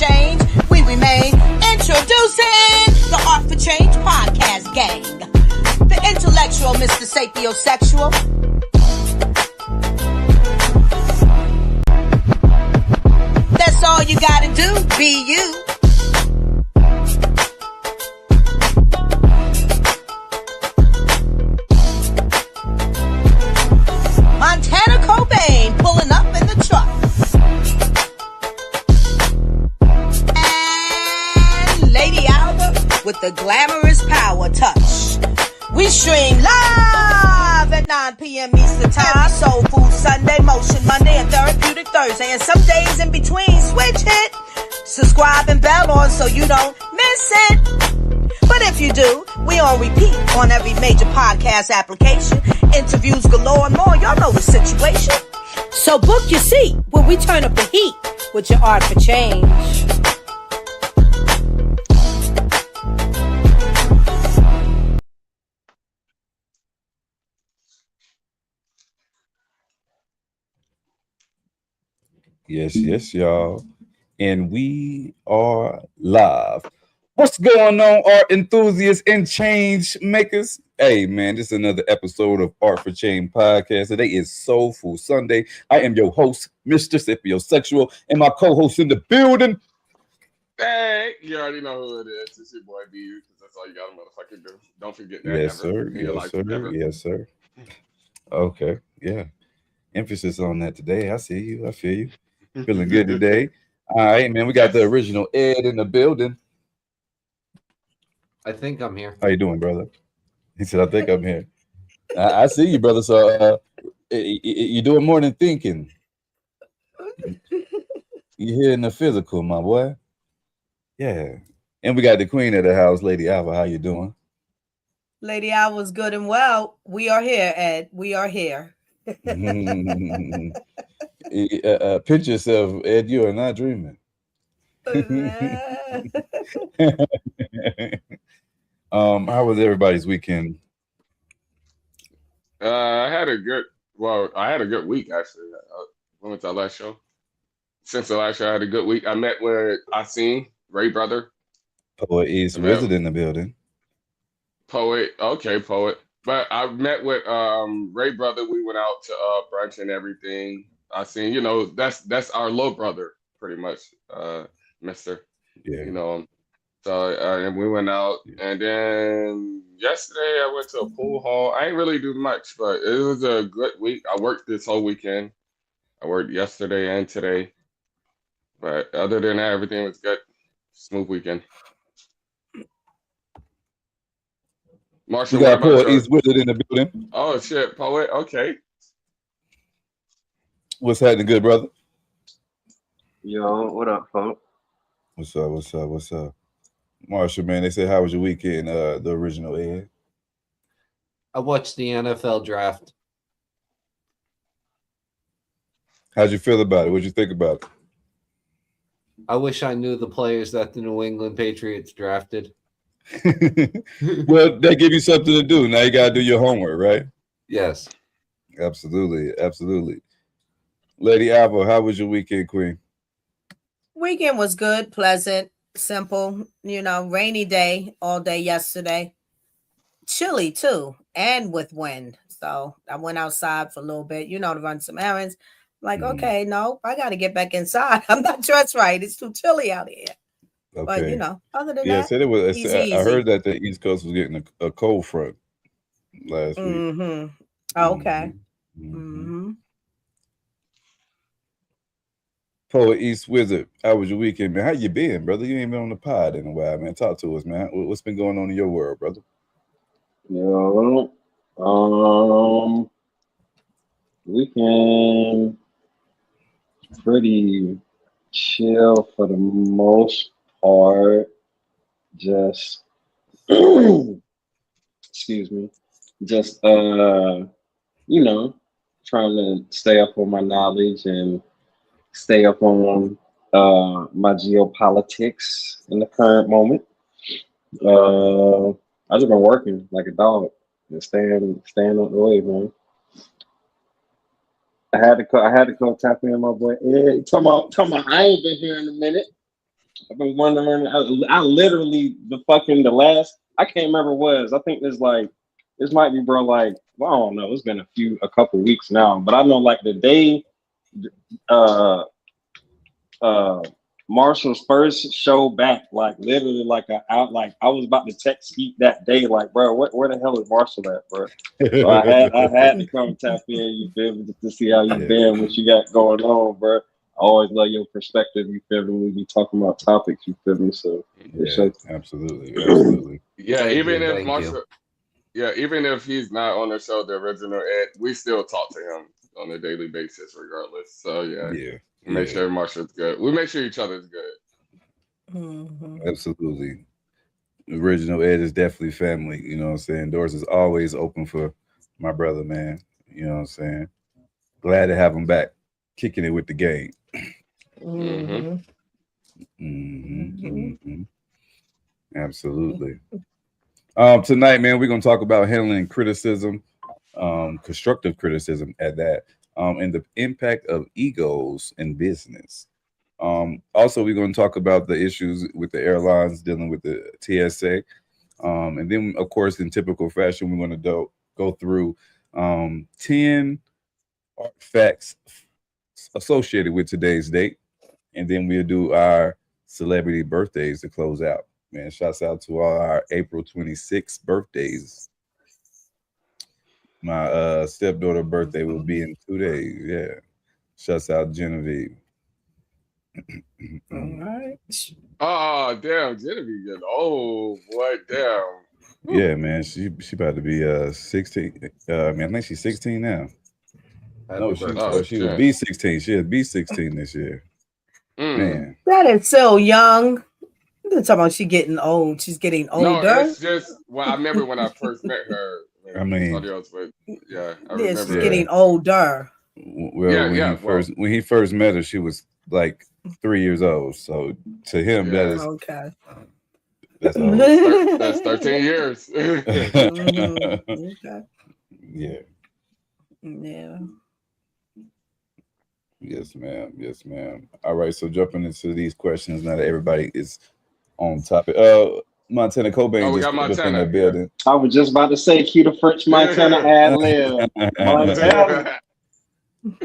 change, we remain. Introducing the Art for Change podcast gang. The intellectual Mr. Sapiosexual. That's all you gotta do, be you. Montana Cobain pulling up in the truck. And Lady Alba with the glamorous power touch. We stream live at 9 p.m. Eastern Time. Soulful Sunday, Motion Monday, and Therapeutic Thursday. And some days in between, switch it. Subscribe and bell on so you don't miss it. But if you do, we on repeat on every major podcast application. Interviews galore and more. Y'all know the situation. So book your seat when we turn up the heat with your Art for Change. Yes, y'all. And we are live. What's going on, art enthusiasts and change makers? Hey, man, this is another episode of Art for Change podcast. Today is Soulful Sunday. I am your host, Mr. Sapiosexual, and my co-host in the building. Hey, you already know who it is. It's your boy BU, because that's all you got to motherfucking do. Don't forget that. Yes, sir. Yes, sir. Yes, sir. Okay, yeah. Emphasis on that today. I see you. I feel you. Feeling good today. All right, man. We got the original Ed in the building. I think I'm here. How you doing, brother? He said, I think I'm here. I see you, brother. So you're doing more than thinking. You're here in the physical, my boy. Yeah. And we got the queen of the house, Lady Alva. How you doing? Lady Alva's good and well. We are here, Ed. We are here. Pinch yourself, Ed. You are not dreaming. How was everybody's weekend? I had a good week actually. I went to our last show. Since the last show, I had a good week. I met with Ray Brother. Poet East Wizard in the building. Poet. But I met with Ray Brother. We went out to brunch and everything. I seen, that's our little brother, pretty much, Mister. Yeah. So and we went out, and then yesterday I went to a pool hall. I ain't really do much, but it was a good week. I worked this whole weekend. I worked yesterday and today, but other than that, everything was good. Smooth weekend. Marshall, we got Poet East Wizard in the building. Oh shit, Poet. Okay. What's happening, good brother? Yo, what up, folks? What's up? Marshall, man, they said, how was your weekend, the original Ed? I watched the NFL draft. How'd you feel about it? What'd you think about it? I wish I knew the players that the New England Patriots drafted. Well, they give you something to do. Now you got to do your homework, right? Yes. Absolutely. Lady Alva, how was your weekend, Queen? Weekend was good, pleasant, simple, rainy day all day yesterday. Chilly too, and with wind. So I went outside for a little bit, to run some errands. Like, okay, no, I got to get back inside. I'm not dressed right. It's too chilly out here. Okay. But, other than I that, said it was. easy. I heard that the East Coast was getting a cold front last week. Mm-hmm. Oh, okay. Mm-hmm. Poet East Wizard, how was your weekend, man? How you been, brother? You ain't been on the pod in a while, man. Talk to us, man. What's been going on in your world, brother? Yo, weekend pretty chill for the most part. Just excuse me. Just trying to stay up on my knowledge and stay up on my geopolitics in the current moment. I just been working like a dog and staying up the way, man. I had to go tap in my boy. Hey, come on, I ain't been here in a minute. I've been wondering. I literally the last. I can't remember what it was. I think this might be, bro. Like, well, I don't know. It's been a couple weeks now, but I know like the day, uh, uh, Marshall's first show back, like literally like like I was about to text Skeet that day, like, bro, where the hell is Marshall at, bro? So I had to come tap in, you feel me, just to see how you been, what you got going on, bro. I always love your perspective, you feel me, when we be talking about topics, you feel me. So absolutely. Yeah, Thank even you, if thank Marshall, you. yeah, even if he's not on the show, the original Ed, we still talk to him on a daily basis, regardless. So yeah, make sure Marshall's good. We make sure each other's good. Mm-hmm. Absolutely. Original Ed is definitely family. You know what I'm saying? Doors is always open for my brother, man. You know what I'm saying? Glad to have him back, kicking it with the game. Mm-hmm. Absolutely. Tonight, man, we're gonna talk about handling criticism, constructive criticism at that, and the impact of egos in business. Also, we're going to talk about the issues with the airlines dealing with the TSA. And then, of course, in typical fashion, we're going to go through 10 facts associated with today's date. And then we'll do our celebrity birthdays to close out. Man, shouts out to all our April 26th birthdays. My stepdaughter birthday will be in 2 days. Yeah. Shouts out Genevieve. All right. Oh damn, Genevieve getting old, boy. Damn. Yeah, man. She about to be 16. I mean, I think she's 16 now. Happy birthday. Oh She would shit. be 16. She'll be 16 this year. Man. That is so young. You're talking about she getting old. She's getting No, older. it's just well, I remember when I first met her I when mean, somebody else, but yeah, I Yeah, she's remember. getting older. well, Yeah. Well, when he first met her, she was like 3 years old. So to him, yeah. Okay. that's old. That's 13 years. Okay. Yeah. Yeah. Yes, ma'am. Yes, ma'am. All right. So jumping into these questions now that everybody is on topic. Montana Cobain Oh, we just got pulled up in the Montana. building. I was just about to say, cue the French Montana ad lib. Montana.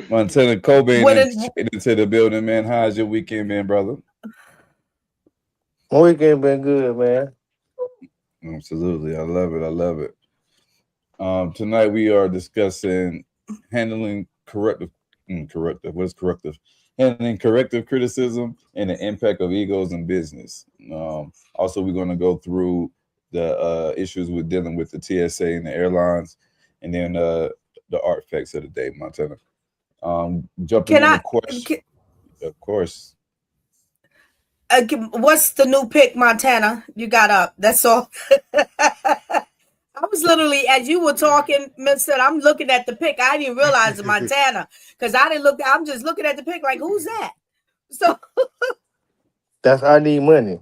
Montana Cobain What and is into the building, man. How's your weekend, man, brother? My weekend been good, man. Absolutely. I love it. I love it. Tonight we are discussing handling corrective. What is corrective? Handling corrective criticism and the impact of egos in business. Also, we're going to go through the issues with dealing with the TSA and the airlines, and then the artifacts of the day, Montana. Jumping can in I? the question, of course. What's the new pick, Montana? You got up. That's all. I was literally, as you were talking, Mister, I'm looking at the pick. I didn't realize it, Montana, because I didn't look. I'm just looking at the pick, like, who's that? So That's I Need Money.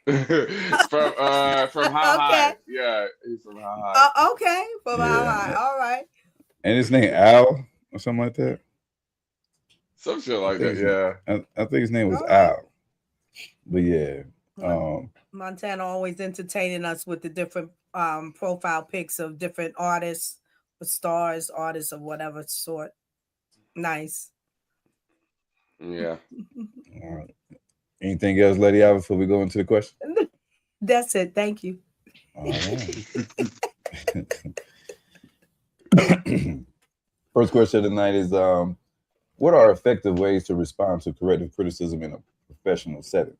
from How okay, High. Yeah, he's from How High. okay, from how high? Yeah, All right. and his name Al or something like that. Some shit I like think that. Yeah. I think his name was All right. Al. But yeah, Montana always entertaining us with the different profile pics of different artists, stars, artists of whatever sort. Nice. Yeah. all right. Anything else, Lady Alva, before we go into the question? That's it. Thank you. All right. First question of the night is what are effective ways to respond to corrective criticism in a professional setting?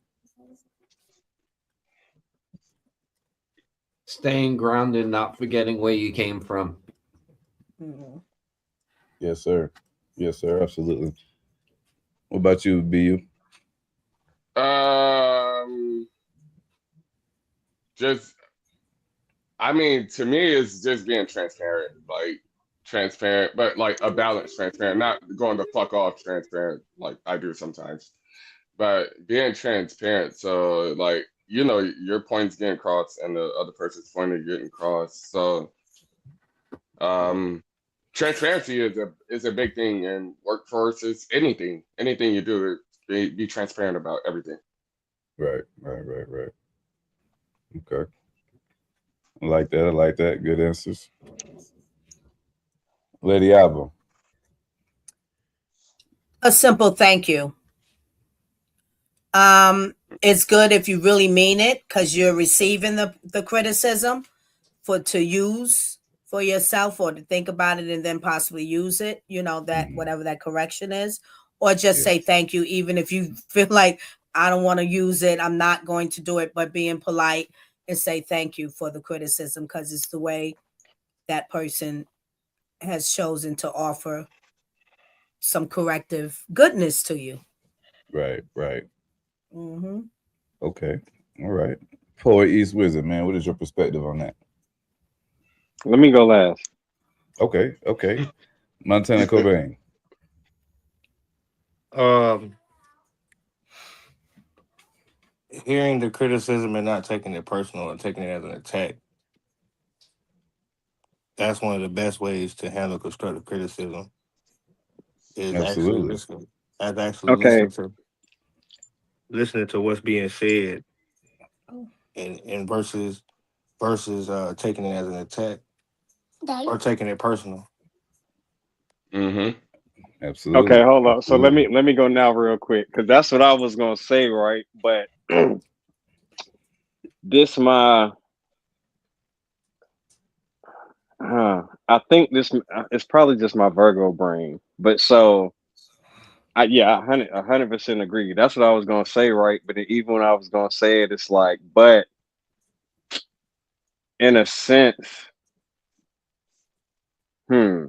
Staying grounded, not forgetting where you came from. Mhm. Yes, sir. Yes, sir. Absolutely. What about you, BU? Just I mean, to me, it's just being transparent, like transparent, but like a balanced transparent, not going to fuck off transparent like I do sometimes, but being transparent. So like, your point's getting crossed and the other person's point is getting crossed. So um, transparency is a big thing in workforces. Anything you do, be transparent about everything. Right. Okay. I like that. I like that. Good answers. Lady Alba. A simple thank you. It's good if you really mean it because you're receiving the criticism to use for yourself or to think about it and then possibly use it, that Mhm. whatever that correction is, or just Yeah. say thank you, even if you feel like I don't want to use it, I'm not going to do it, but being polite and say thank you for the criticism because it's the way that person has chosen to offer some corrective goodness to you. Right. Mm-hmm. Okay. All right. Poet East Wizard, man. What is your perspective on that? Let me go last. Okay. Montana Cobain. Um, hearing the criticism and not taking it personal and taking it as an attack. That's one of the best ways to handle constructive criticism. Is actually Absolutely. listening. As actually Okay. listening to what's being said Oh. and versus taking it as an attack or taking it personal. Mm-hmm. Okay, Absolutely. hold on. So let Absolutely. me go now real quick because that's what I was gonna say, right? But this my I think this it's probably just my Virgo brain. But so yeah, 100% agree. That's what I was gonna say, right? But even when I was gonna say it, it's like, but in a sense, hmm,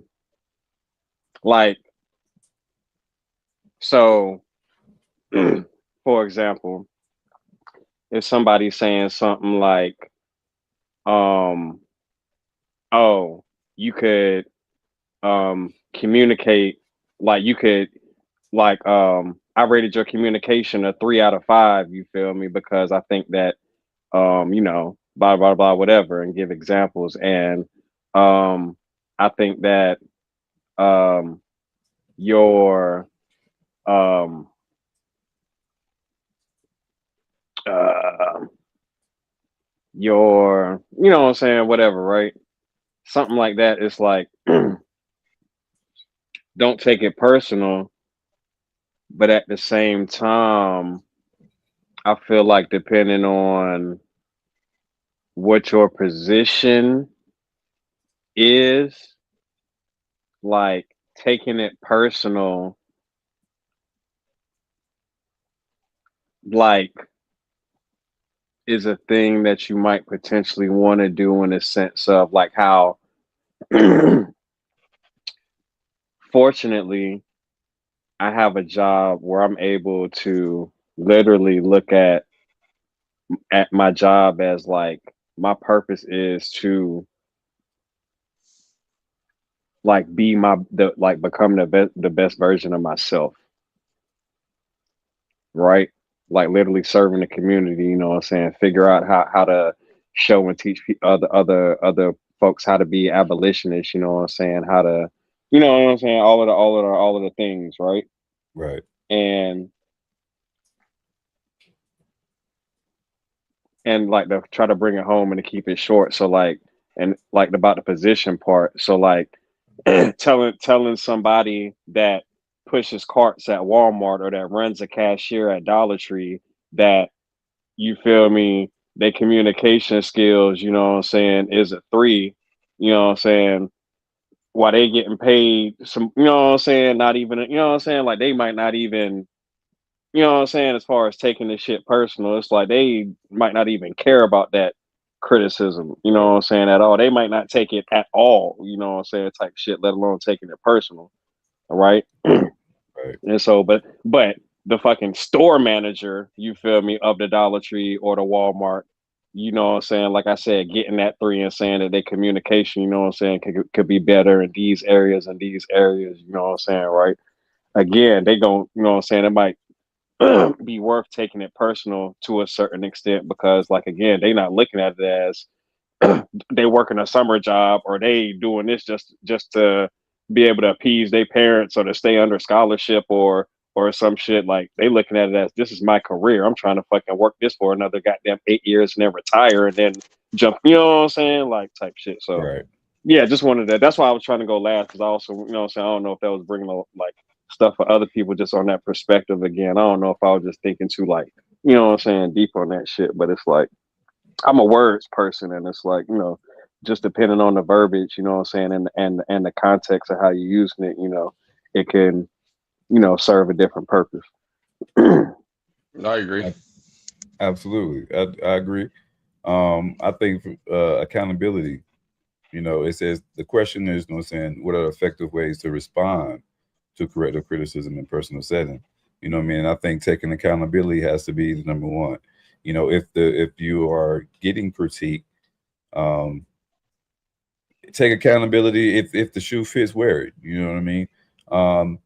like so. For example, if somebody's saying something like, um, "Oh, you could communicate like you could like I rated your communication a 3 out of 5, you feel me, because I think that blah blah blah whatever and give examples and um I think that um your um uh your what I'm saying, whatever, right? Something like that. It's like don't take it personal, but at the same time I feel like depending on what your position is, like taking it personal, like is a thing that you might potentially want to do in a sense of like how fortunately I have a job where I'm able to literally look at my job as like my purpose is to like be like become the best version of myself, right? Like literally serving the community, you know what I'm saying? Figure out how to show and teach other folks how to be abolitionists, you know what I'm saying? How to, you know what I'm saying? All of the things, right? Right. And like to try to bring it home and to keep it short. So like, and like about the position part. So like telling somebody that pushes carts at Walmart or that runs a cashier at Dollar Tree that you feel me, their communication skills, you know what I'm saying, is a 3, you know what I'm saying, while they getting paid some, you know what I'm saying, not even, you know what I'm saying, like they might not even, you know what I'm saying, as far as taking this shit personal, it's like they might not even care about that criticism, you know what I'm saying, at all. They might not take it at all, you know what I'm saying, type shit, let alone taking it personal. All right. Right. And so, but the fucking store manager, you feel me, of the Dollar Tree or the Walmart, you know what I'm saying? Like I said, getting that 3 and saying that their communication, you know what I'm saying, could be better in these areas and these areas, you know what I'm saying, right? Again, they gon' you know what I'm saying, it might be worth taking it personal to a certain extent because like again, they not looking at it as they working a summer job or they doing this just to be able to appease their parents or to stay under scholarship or or some shit. Like they looking at it as this is my career. I'm trying to fucking work this for another goddamn 8 years and then retire and then jump. You know what I'm saying? Like type shit. So Right. yeah, just wanted that. That's why I was trying to go last because I also, you know what I'm saying, I don't know if that was bringing like stuff for other people just on that perspective again. I don't know if I was just thinking too like, you know what I'm saying, deep on that shit. But it's like I'm a words person, and it's like, you know, just depending on the verbiage, you know what I'm saying, and the context of how you're using it, you know, it can, you know, serve a different purpose. I agree. Absolutely. I agree. I think accountability, you know, it says the question is, you know what I'm saying, what are effective ways to respond to corrective criticism in personal setting? You know what I mean? I think taking accountability has to be the number one. You know, if you are getting critique, um, take accountability. If the shoe fits, wear it. You know what I mean? Um,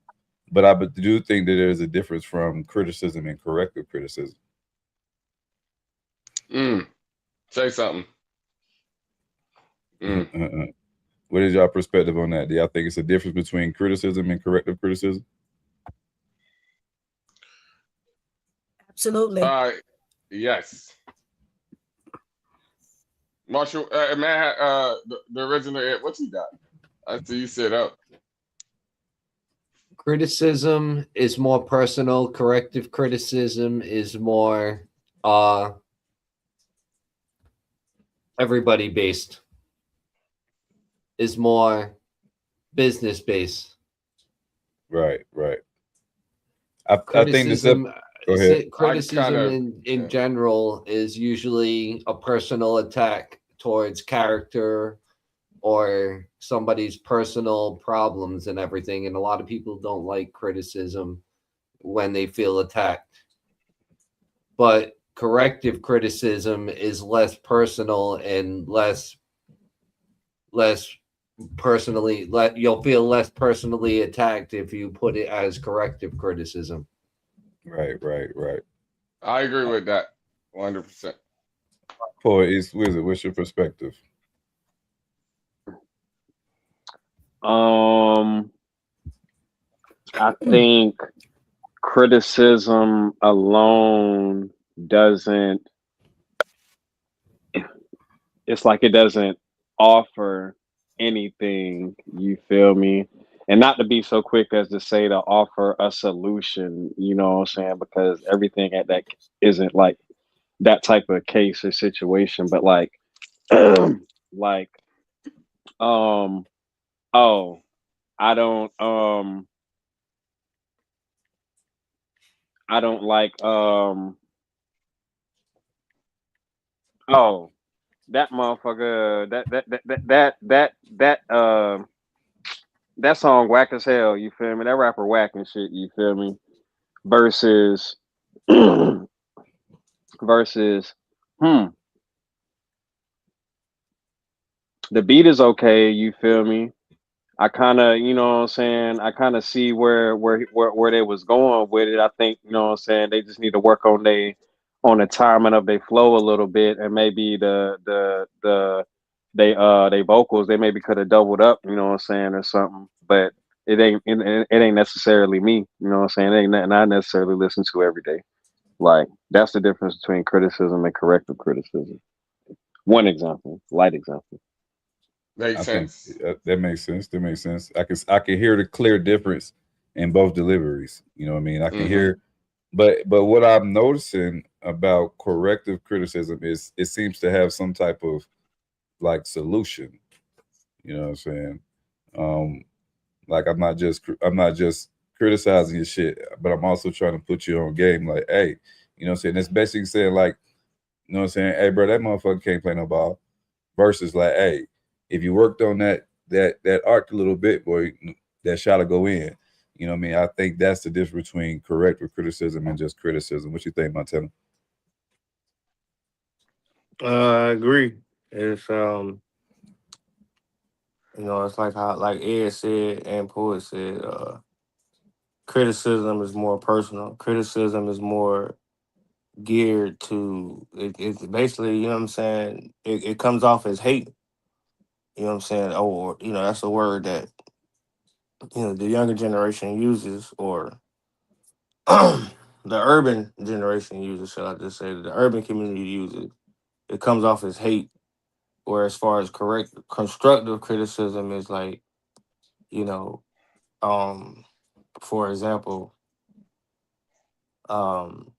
but I do think that there's a difference from criticism and corrective criticism. Say something. What is your perspective on that? Do y'all think it's a difference between criticism and corrective criticism? Absolutely. Yes. Marshall, man, the original, what you got? I see you sit up. Criticism is more personal. Corrective criticism is more everybody based. Is more business based. Right. I think this. Criticism, Go ahead. criticism in general is usually a personal attack towards character or somebody's personal problems and everything. And a lot of people don't like criticism when they feel attacked. But corrective criticism is less personal and less personally, you'll feel less personally attacked if you put it as corrective criticism. Right. I agree with that 100%. Paul East Wizard, what's your perspective? I think criticism alone doesn't, it's like it doesn't offer anything, you feel me? And not to be so quick as to say to offer a solution, you know what I'm saying? Because everything at that isn't like that type of case or situation, but like, like, oh, I don't, I don't like, oh, that motherfucker, that song whack as hell, you feel me? That rapper whack and shit, you feel me? Versus versus the beat is okay, you feel me? I kind of, you know what I'm saying, I kind of see where they was going with it. I think, you know what I'm saying, they just need to work on the timing of their flow a little bit, and maybe they vocals, they maybe could have doubled up, you know what I'm saying, or something. But it ain't necessarily me, you know what I'm saying? It ain't nothing I necessarily listen to every day. Like that's the difference between criticism and corrective criticism. One example, light example. Makes I think sense. that makes sense. That makes sense. I can hear the clear difference in both deliveries. You know what I mean? I can hear, but what I'm noticing about corrective criticism is it seems to have some type of like solution. You know what I'm saying? Like I'm not just criticizing your shit, but I'm also trying to put you on game. Like, hey, you know what I'm saying? It's basically saying like, you know what I'm saying? Hey, bro, that motherfucker can't play no ball. Versus like, hey, if you worked on that arc a little bit, boy, that shot'll go in. You know what I mean? I think that's the difference between corrective criticism and just criticism. What you think, Montana? I agree. It's you know, it's like how like Ed said and Poet said, criticism is more personal. Criticism is more geared to it's basically, you know what I'm saying, it comes off as hate. You know what I'm saying? Or, you know, that's a word that, you know, the younger generation uses, or the urban generation uses, shall I just say, the urban community uses, it comes off as hate. Where as far as correct constructive criticism is like, you know, for example, um,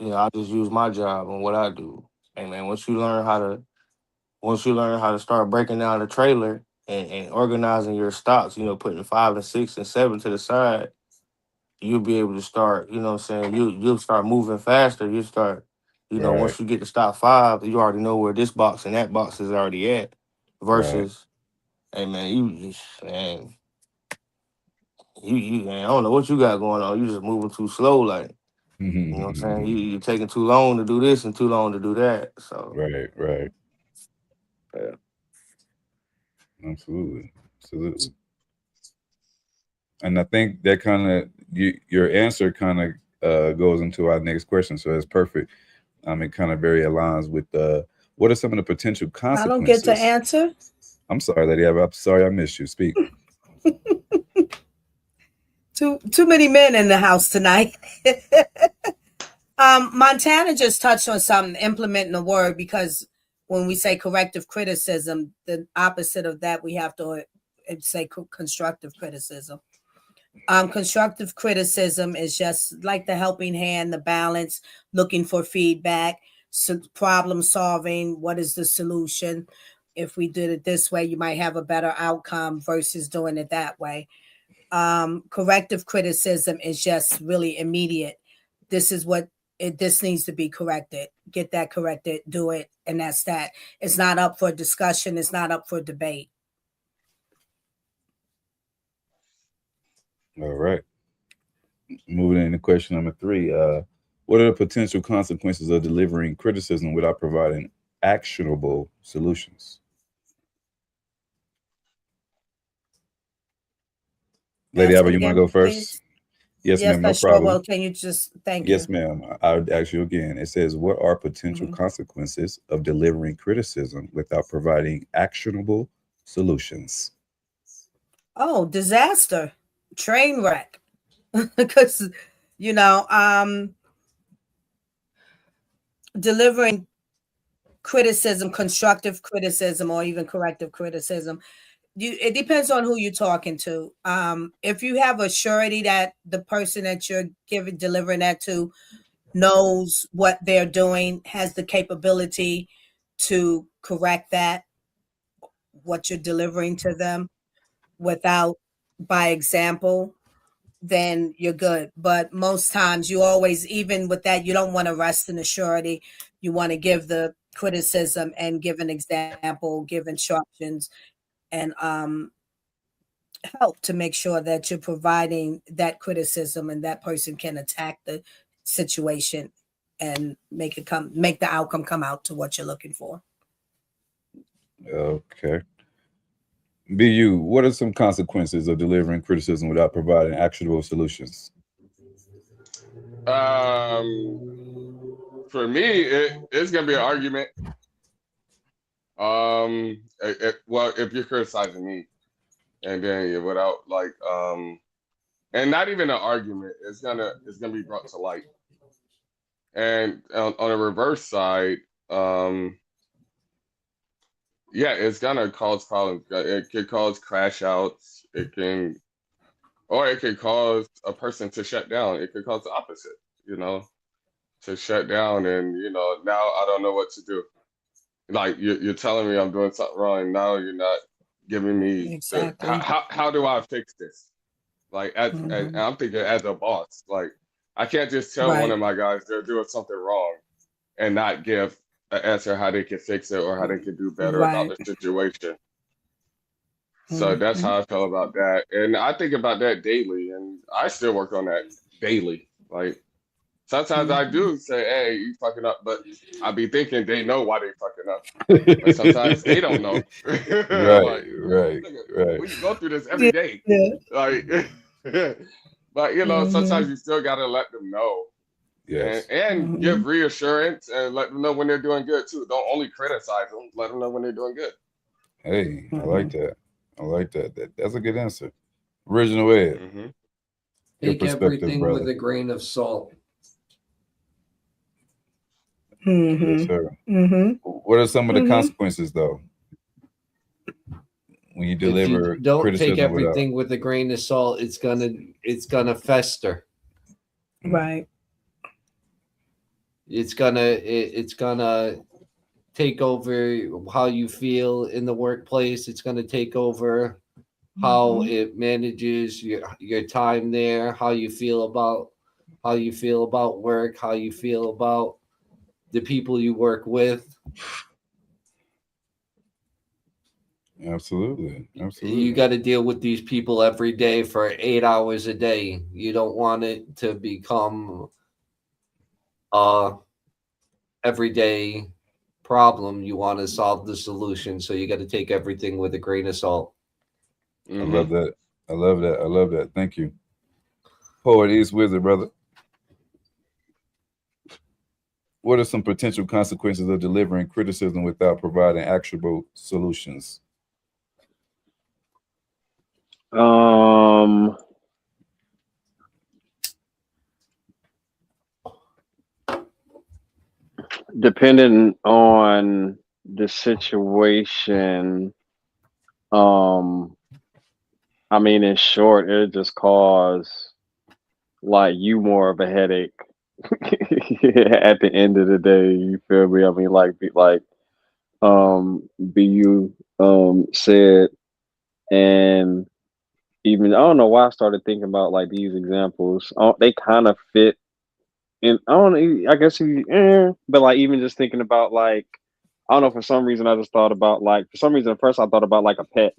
I just use my job and what I do. And man, once you learn how to start breaking down the trailer and organizing your stocks, putting 5 and 6 and 7 to the side, you'll be able to start, what I'm saying, you'll start moving faster. You start, Right. once you get to stock 5, you already know where this box and that box is already at. Versus, hey man, man, I don't know what you got going on. You just moving too slow, like, you know what I'm saying? You're taking too long to do this and too long to do that. So Right. yeah. Absolutely. And I think that kind of your answer kind of goes into our next question. So that's perfect. It kind of very aligns with what are some of the potential I consequences? don't get to answer. I'm sorry, Lady. I'm sorry I missed you. Speak. Too many men in the house tonight. Montana just touched on something, implementing a word, because when we say corrective criticism, the opposite of that, we have to say constructive criticism. Constructive criticism is just like the helping hand, the balance, looking for feedback, problem solving. What is the solution? If we did it this way, you might have a better outcome versus doing it that way. Corrective criticism is just really immediate. This is what this needs to be corrected. Get that corrected, do it, and that's that. It's not up for discussion. It's not up for debate. All right. Moving into question number 3. What are the potential consequences of delivering criticism without providing actionable solutions? Lady Albert, you want to go first? Please? Yes, ma'am. No I sure problem. will. Can you just thank Yes, you? ma'am. I'll ask you again. It says, what are potential consequences of delivering criticism without providing actionable solutions? Oh, disaster, train wreck. Because delivering criticism, constructive criticism, or even corrective criticism, it depends on who you're talking to. If you have a surety that the person that you're delivering that to knows what they're doing, has the capability to correct that, what you're delivering to them without by example, then you're good. But most times you always, even with that, you don't want to rest in the surety. You want to give the criticism and give an example, give instructions, and help to make sure that you're providing that criticism and that person can attack the situation and make the outcome come out to what you're looking for. Okay. BU, what are some consequences of delivering criticism without providing actionable solutions? For me, it's gonna be an argument. Well, if you're criticizing me, and then without and not even an argument, it's gonna be brought to light. And on the reverse side, it's gonna cause problems. It could cause crash outs. It could cause a person to shut down. It could cause the opposite, to shut down, and now I don't know what to do. Like you're telling me I'm doing something wrong. Now you're not giving me exactly how do I fix this? Like and I'm thinking as a boss, like I can't just tell one of my guys they're doing something wrong and not give an answer how they can fix it or how they can do better about the situation. So that's how I feel about that. And I think about that daily, and I still work on that daily. Like sometimes I do say, hey, you fucking up, but I be thinking they know why they fucking up. But sometimes they don't know. Right. We go through this every day. Like but sometimes you still gotta let them know. Yes. And give reassurance and let them know when they're doing good too. Don't only criticize them, let them know when they're doing good. Hey, I like that. That's a good answer. Original Ed. Take perspective, everything brother. with a grain of salt. Yes, sir. What are some of the consequences, though, when you If you deliver don't take criticism without? everything with a grain of salt, it's gonna fester. Right. It's gonna take over how you feel in the workplace. It's gonna take over how it manages your time there, how you feel about work, how you feel about the people you work with. Absolutely. You got to deal with these people every day for 8 hours a day. You don't want it to become a everyday problem. You want to solve the solution, so you got to take everything with a grain of salt. I love that. I love that. I love that. Thank you. Poet East Wizard, brother. What are some potential consequences of delivering criticism without providing actionable solutions? Depending on the situation, I mean, in short, it just cause like you more of a headache at the end of the day. You feel me? I mean, BU said, and even I don't know why I started thinking about like these examples. They kind of fit, and I don't know. I guess but like even just thinking about like I don't know. For some reason, I just thought about like for some reason at first I thought about like a pet.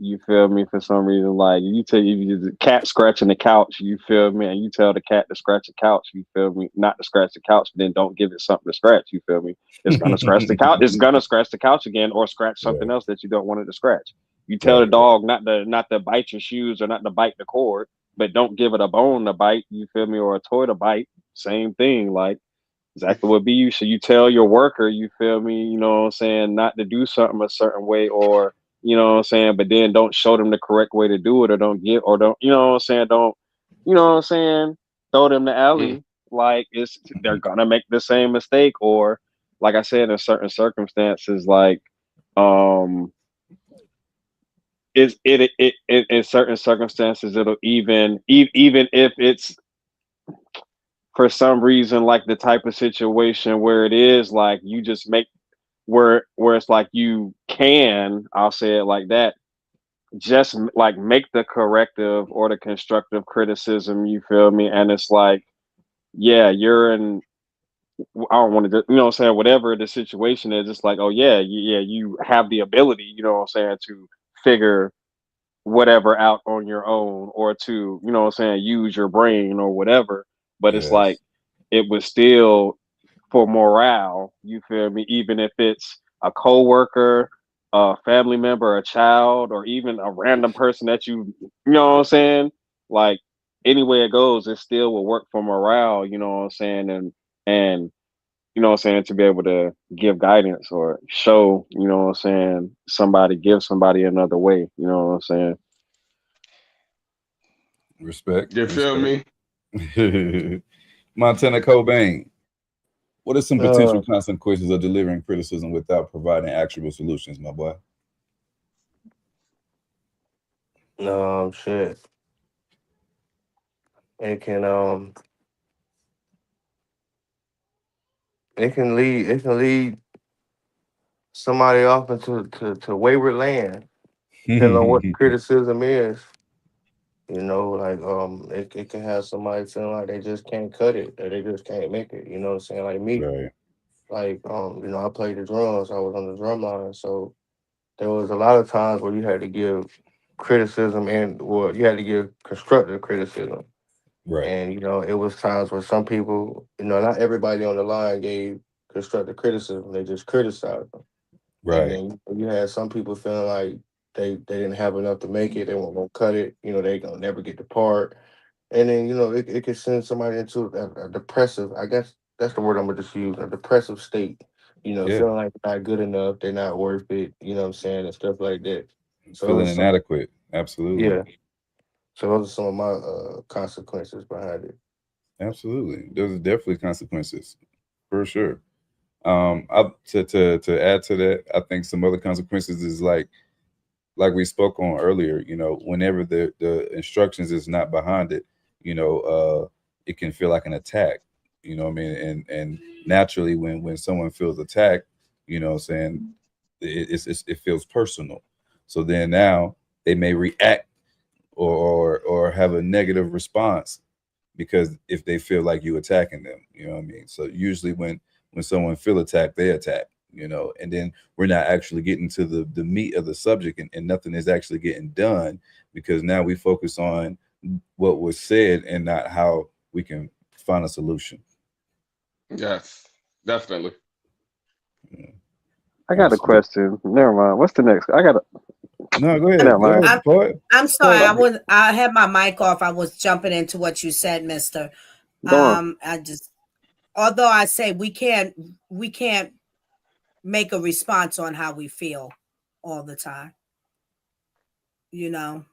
You feel me? For some reason, like you the cat scratching the couch. You feel me? And you tell the cat to scratch the couch. You feel me? Not to scratch the couch, but then don't give it something to scratch. You feel me? It's gonna scratch the couch. It's gonna scratch the couch again, or scratch something else that you don't want it to scratch. You tell the dog not to bite your shoes or not to bite the cord, but don't give it a bone to bite. You feel me? Or a toy to bite. Same thing. Like exactly what BU. So you tell your worker, you feel me, you know what I'm saying, not to do something a certain way or you know what I'm saying, but then don't show them the correct way to do it or don't you know what I'm saying, don't you know what I'm saying, throw them the alley like they're gonna make the same mistake or like I said in certain circumstances like is it in certain circumstances it'll even if it's for some reason like the type of situation where it is like you just make where it's like you can I'll say it like that just like make the corrective or the constructive criticism you feel me and it's like yeah you're in I don't want to you know what I'm saying whatever the situation is it's like oh yeah you have the ability you know what I'm saying to figure whatever out on your own or to you know what I'm saying use your brain or whatever but it's like it was still for morale. You feel me? Even if it's a coworker, a family member, a child, or even a random person that you know what I'm saying? Like any way it goes, it still will work for morale. You know what I'm saying? And you know what I'm saying to be able to give guidance or show. You know what I'm saying? Give somebody another way. You know what I'm saying? Respect. You feel me? Montana Cobain. What are some potential consequences of delivering criticism without providing actionable solutions, my boy? Shit. It can it can lead somebody off into to wayward land, depending on what the criticism is. You know, like it can have somebody feeling like they just can't cut it or they just can't make it. You know what I'm saying? Like me. Right. Like you know, I played the drums, I was on the drum line, so there was a lot of times where you had to give criticism and or you had to give constructive criticism. Right. And you know, it was times where some people, you know, not everybody on the line gave constructive criticism; they just criticized them. And Right. then you had some people feeling like they didn't have enough to make it, they weren't gonna cut it, you know, they gonna never get the part. And then, you know, it could send somebody into a depressive, I guess that's the word I'm gonna just use, a depressive state. You know, Yeah. feeling like they're not good enough, they're not worth it, you know what I'm saying, and stuff like that. So it Feeling was some inadequate. Absolutely. yeah. So those are some of my consequences behind it. Absolutely, there's definitely consequences for sure. To add to that, I think some other consequences is like we spoke on earlier. You know, whenever the instructions is not behind it, you know, it can feel like an attack. You know what I mean? And naturally, when someone feels attacked, you know, what I'm saying it feels personal. So then now they may react or have a negative response because if they feel like you attacking them, you know what I mean? So usually when someone feel attacked, they attack, you know, and then we're not actually getting to the meat of the subject, and nothing is actually getting done because now we focus on what was said and not how we can find a solution. Yes, definitely. Yeah, I got a absolutely. question. Never mind. What's the next? I got a No, go never ahead. Go mind. ahead, I'm poet. I'm sorry. Poet. I had my mic off. I was jumping into what you said, Mister. Go on. I just although I say we can't make a response on how we feel all the time, you know.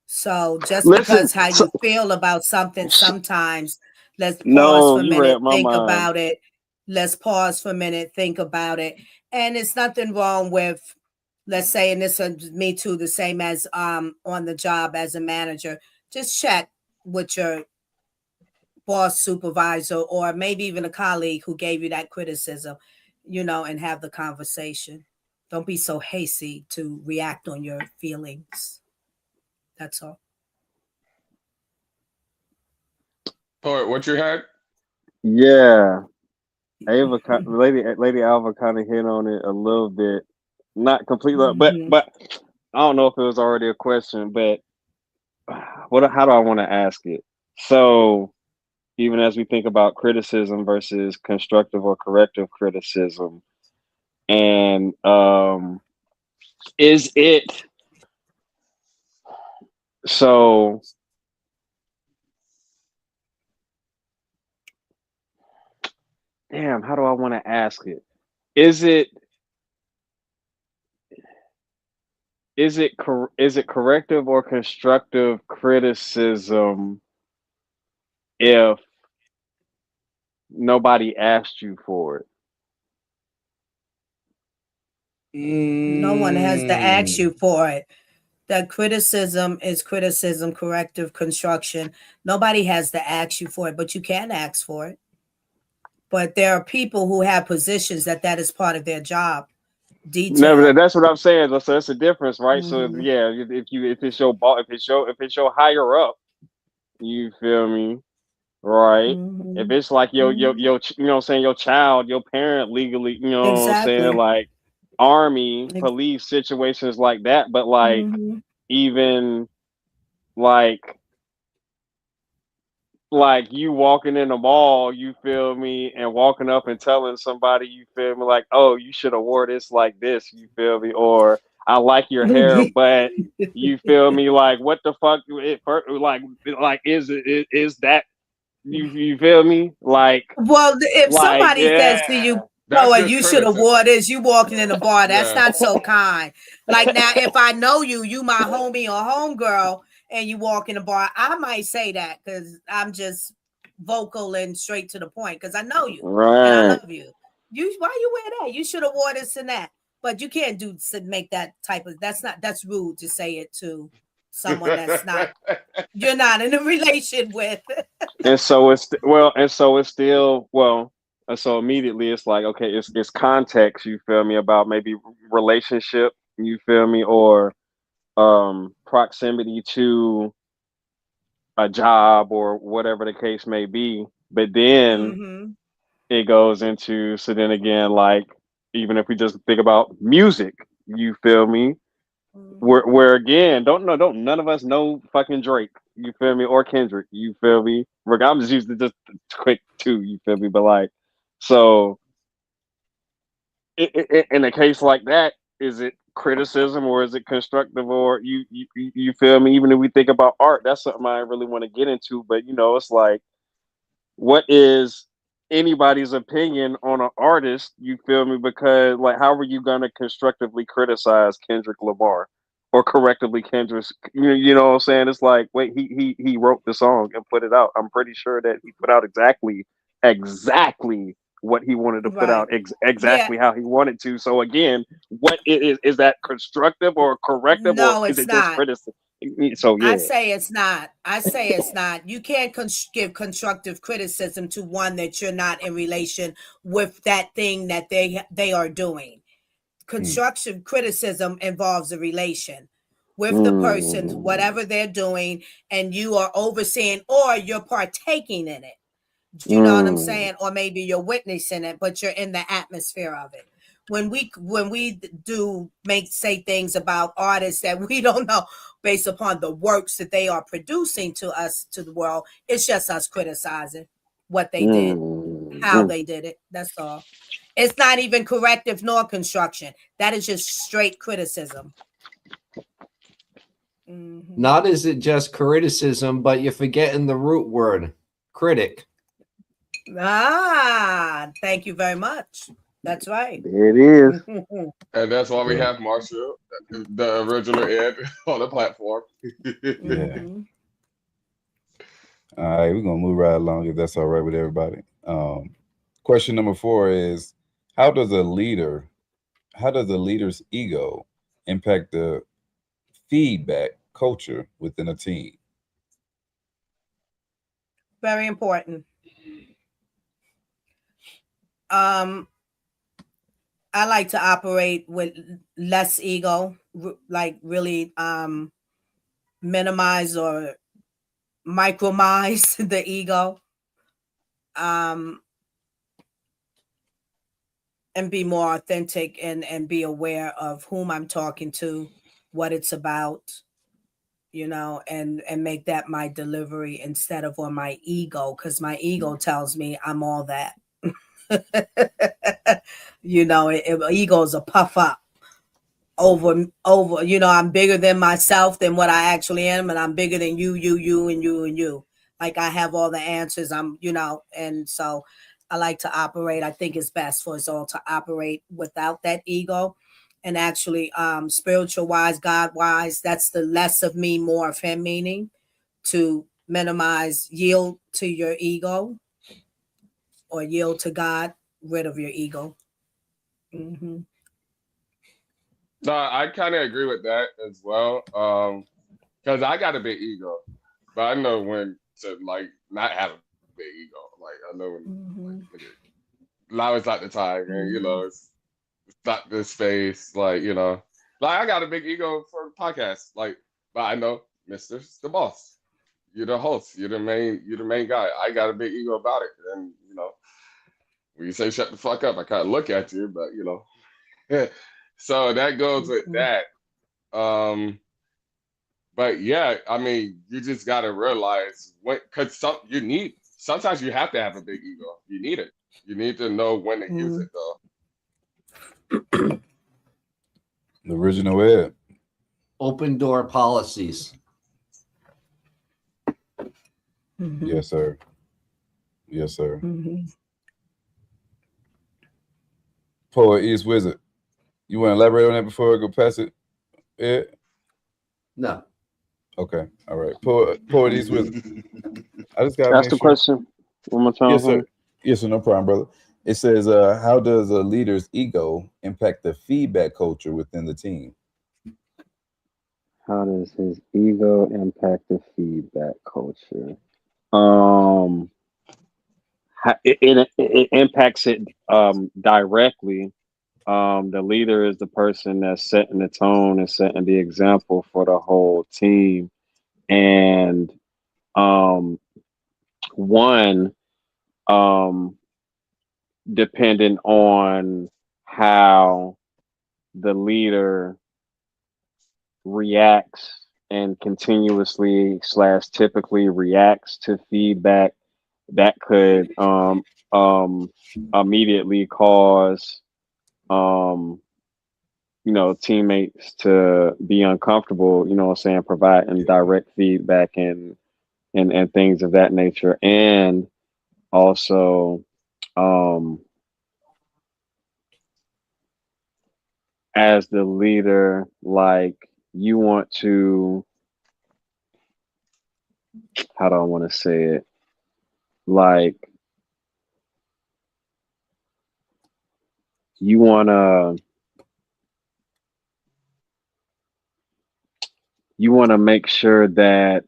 So just Listen. because how So, you feel about something sh- sometimes, let's pause no, for a you read minute, my think mind. about it. Let's pause for a minute, think about it. And it's nothing wrong with, let's say, and this is me too, the same as on the job as a manager. Just check with your boss, supervisor, or maybe even a colleague who gave you that criticism, and have the conversation. Don't be so hasty to react on your feelings. That's all. Poet, what you had? Yeah, Lady Alva kind of hit on it a little bit, not completely, Hmm. but I don't know if it was already a question, but what? How do I want to ask it? So even as we think about criticism versus constructive or corrective criticism, and is it so? Damn, how do I want to ask it? Is it is it corrective or constructive criticism if nobody asked you for it? No one has to ask Mm. you for it. That criticism is criticism, corrective, construction. Nobody has to ask you for it, but you can ask for it. But there are people who have positions that is part of their job. Never. Detail. That's what I'm saying. So that's the difference, right? So Hmm. yeah, if it's your boss, if it's your higher up, you feel me, right? If Hmm. it's like Hmm. you know what I'm saying, your child, your parent legally, you know what I'm saying, Exactly. like army, police situations like that. But like Hmm. even like like you walking in the mall, you feel me, and walking up and telling somebody, you feel me, like, oh, you should have wore this like this, you feel me, or I like your hair, but you feel me, like what the fuck, like is that you feel me, Well, if like somebody says to yeah, you, That's "Oh, just you should have wore criticism. this," you walking in the bar, that's Yeah. not so kind. Like now, if I know you my homie or homegirl, and you walk in the bar, I might say that because I'm just vocal and straight to the point because I know you and I right. love you. Why you wear that? You should have wore this and that. But you can't make that type of. That's rude to say it to someone that's not you're not in a relation with. And so it's well, and so it's still well, and so immediately it's like okay, it's context. You feel me about maybe relationship. You feel me or proximity to a job or whatever the case may be. But then Hmm. it goes into so then again like even if we just think about music, you feel me? Hmm. Where again, don't none of us know fucking Drake. You feel me? Or Kendrick. You feel me? I'm just using just quick two. You feel me? But like, so in a case like that, is it criticism or is it constructive or you feel me? Even if we think about art, that's something I really want to get into. But you know, it's like, what is anybody's opinion on an artist? You feel me? Because like, how are you gonna constructively criticize Kendrick Lamar or correctly Kendrick's. You know what I'm saying? It's like, wait, he wrote the song and put it out. I'm pretty sure that he put out exactly what he wanted to put Right. out, exactly how he wanted to. So again, what is that constructive or corrective, or No, is it's it just not. criticism? So I yeah. say it's not. I say it's not. You can't give constructive criticism to one that you're not in relation with that thing that they are doing. Constructive criticism involves a relation with the person, whatever they're doing, and you are overseeing or you're partaking in it. You know what I'm saying? Or maybe you're witnessing it, but you're in the atmosphere of it. When we do say things about artists that we don't know based upon the works that they are producing to us, to the world, it's just us criticizing what they did, how they did it. That's all. It's not even corrective nor construction. That is just straight criticism. Not is it just criticism, but you're forgetting the root word, critic. Thank you very much. That's right. It is. And that's why we have Marshall, the original Ed, on the platform. Yeah. All right, we're gonna move right along if that's all right with everybody. Question number 4 is how does a leader's ego impact the feedback culture within a team? Very important. I like to operate with less ego, like really minimize or micromise the ego, and be more authentic and be aware of whom I'm talking to, what it's about, and make that my delivery instead of on my ego, because my ego tells me I'm all that. Ego is a puff up over, I'm bigger than myself, than what I actually am, and I'm bigger than you, and you. Like I have all the answers. And so I like to operate. I think it's best for us all to operate without that ego. And actually, spiritual wise, God wise, that's the less of me, more of him meaning, to minimize, yield to your ego, or yield to God, rid of your ego. Mm-hmm. No, I kind of agree with that as well. Because I got a big ego, but I know when to like not have a big ego. Like I know when like, now it's not the time, and it's not this space. Like like I got a big ego for the podcast. Like, but I know Mister's the boss. You're the host. You're the main guy. I got a big ego about it, and when you say shut the fuck up, I kind of look at you, but so that goes with that. But yeah, I mean, you just gotta realize because sometimes you have to have a big ego. You need it. You need to know when to use it, though. The original Ed. Open door policies. Yes, sir. Yes, sir. Poet East Wizard. You want to elaborate on that before I go past it, Ed? No. Okay. All right. Poet East Wizard. I just got to Ask make the sure. question one more time. Yes, sir. Yes, sir. No problem, brother. It says, how does a leader's ego impact the feedback culture within the team? How does his ego impact the feedback culture? It impacts it directly. The leader is the person that's setting the tone and setting the example for the whole team. And one, depending on how the leader reacts and continuously / typically reacts to feedback, that could immediately cause teammates to be uncomfortable, providing direct feedback and things of that nature. And also as the leader, like you want to, how do I want to say it? Like, you want to make sure that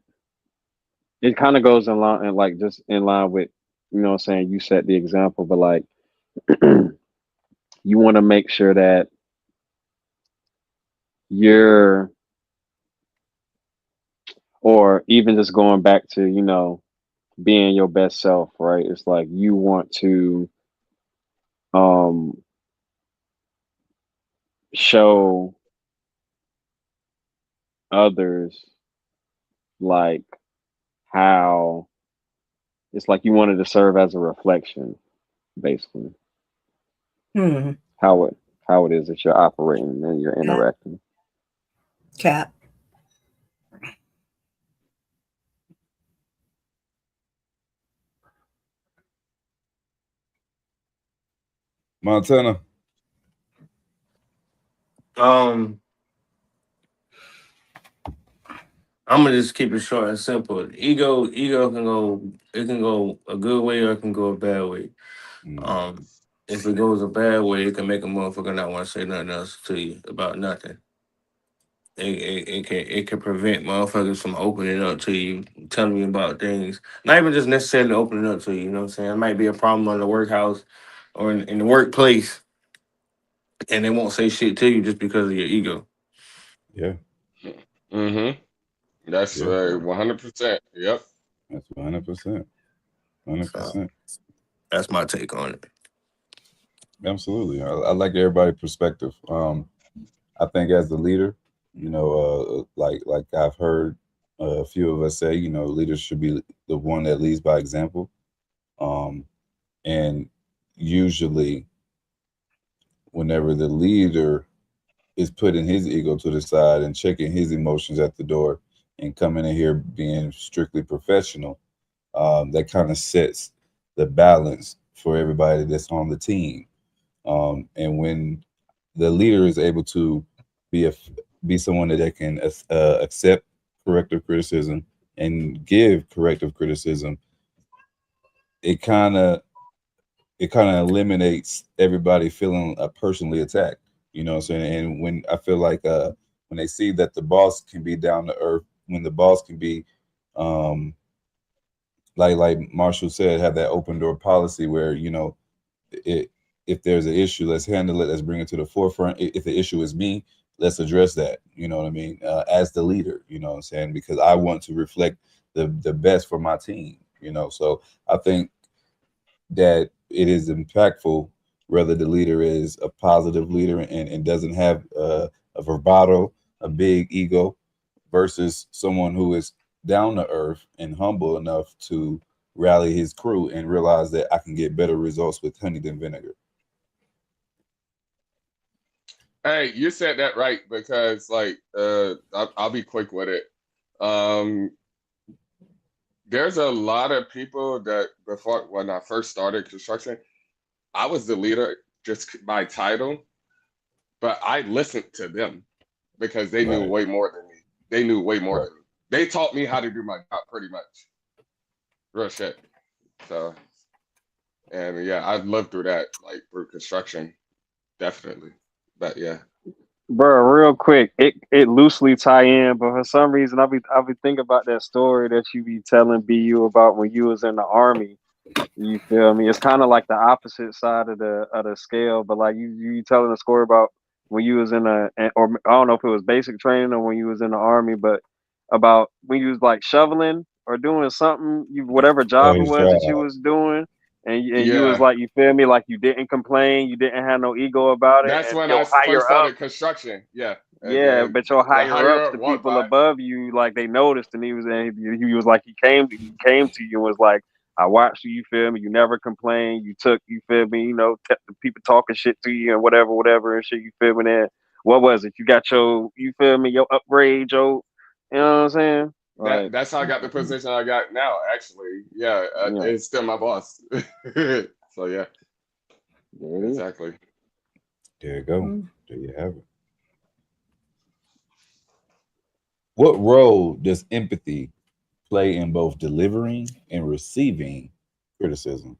it kind of goes in line and like just in line with, you know what I'm saying, you set the example, but like you want to make sure that you're, or even just going back to, you know, being your best self, right? It's like you want to um show others like how it's like you wanted to serve as a reflection, basically. Hmm. How it is that you're operating and you're Cap. interacting. Cap. Montana. I'm gonna just keep it short and simple. Ego can go. It can go a good way or it can go a bad way. Mm, Um, if it goes a bad way, it can make a motherfucker not want to say nothing else to you about nothing. It can prevent motherfuckers from opening up to you, telling you about things. Not even just necessarily opening up to you. You know what I'm saying? It might be a problem on the workhouse or in the workplace, and they won't say shit to you just because of your ego. yeah, Mm-hmm. That's yeah. 100%. Yep. That's 100%. hundred So percent. that's my take on it. Absolutely. I like everybody's perspective. I think as the leader, like I've heard a few of us say, leaders should be the one that leads by example. Um, and usually, whenever the leader is putting his ego to the side and checking his emotions at the door and coming in here being strictly professional, that kind of sets the balance for everybody that's on the team. And when the leader is able to be a be someone that can accept corrective criticism and give corrective criticism, it kind of eliminates everybody feeling personally attacked. You know what I'm saying? And when I feel like when they see that the boss can be down to earth, when the boss can be um, like Marshall said, have that open door policy where it, if there's an issue, let's handle it. Let's bring it to the forefront. If the issue is me, let's address that. You know what I mean? As the leader, you know what I'm saying? Because I want to reflect the best for my team. So I think that it is impactful whether the leader is a positive leader and doesn't have a bravado, a big ego, versus someone who is down to earth and humble enough to rally his crew and realize that I can get better results with honey than vinegar. Hey, you said that right because, like, I'll be quick with it. Um, there's a lot of people that before when I first started construction, I was the leader just by title, but I listened to them because they knew Right, way more than me. They knew way more right. than me. They taught me how to do my job pretty much. Real shit. So, and yeah, I've lived through that, like through construction, definitely. But yeah. Bro, real quick, it loosely tie in, but for some reason I be thinking about that story that you be telling BU about when you was in the army. You feel me? It's kind of like the opposite side of the scale, but like you telling a story about when you was in or I don't know if it was basic training or when you was in the army, but about when you was like shoveling or doing something, you whatever Oh, job it his was that you job. was doing, and you was Yeah. like, you feel me, like you didn't complain, you didn't have no ego about it, That's and when I your first higher started ups. construction. Yeah. And Yeah, then but your the higher higher ups, up the walked people by. above you, like they noticed, and he was like he came to you and was like, I watched you, you feel me? You never complained. You took, you feel me? The people talking shit to you and whatever and shit. You feel me? Then what was it? You got you feel me? Your upgrade, you know what I'm saying? Like, That's how I got the position I got now, actually. Yeah, yeah, it's still my boss. So yeah, there it is. exactly. There you go. There you have it. What role does empathy play in both delivering and receiving criticism?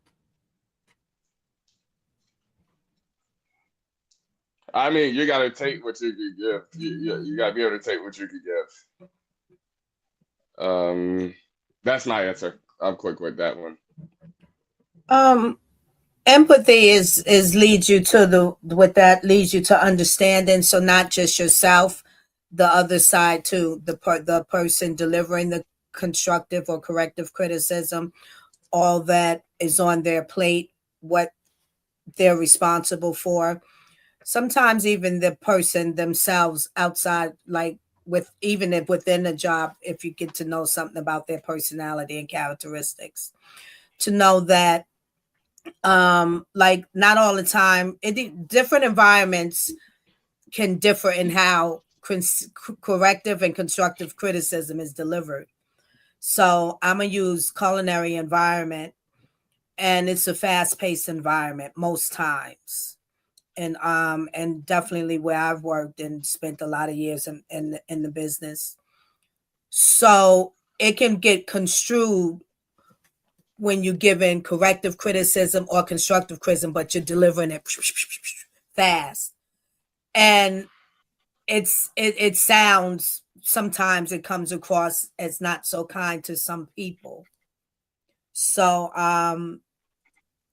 I mean, you gotta take what you can give. You gotta be able to take what you can give. That's my answer. I'm quick with that one. Empathy is leads you to leads you to understanding. So not just yourself, the other side too, the person delivering the constructive or corrective criticism, all that is on their plate, what they're responsible for. Sometimes even the person themselves outside, like with even if within the job, if you get to know something about their personality and characteristics, to know that like not all the time different environments can differ in how corrective and constructive criticism is delivered. So I'm gonna use culinary environment, and it's a fast-paced environment most times, and definitely where I've worked and spent a lot of years in the business. So it can get construed when you're giving corrective criticism or constructive criticism, but you're delivering it fast. And it sounds, sometimes it comes across as not so kind to some people. So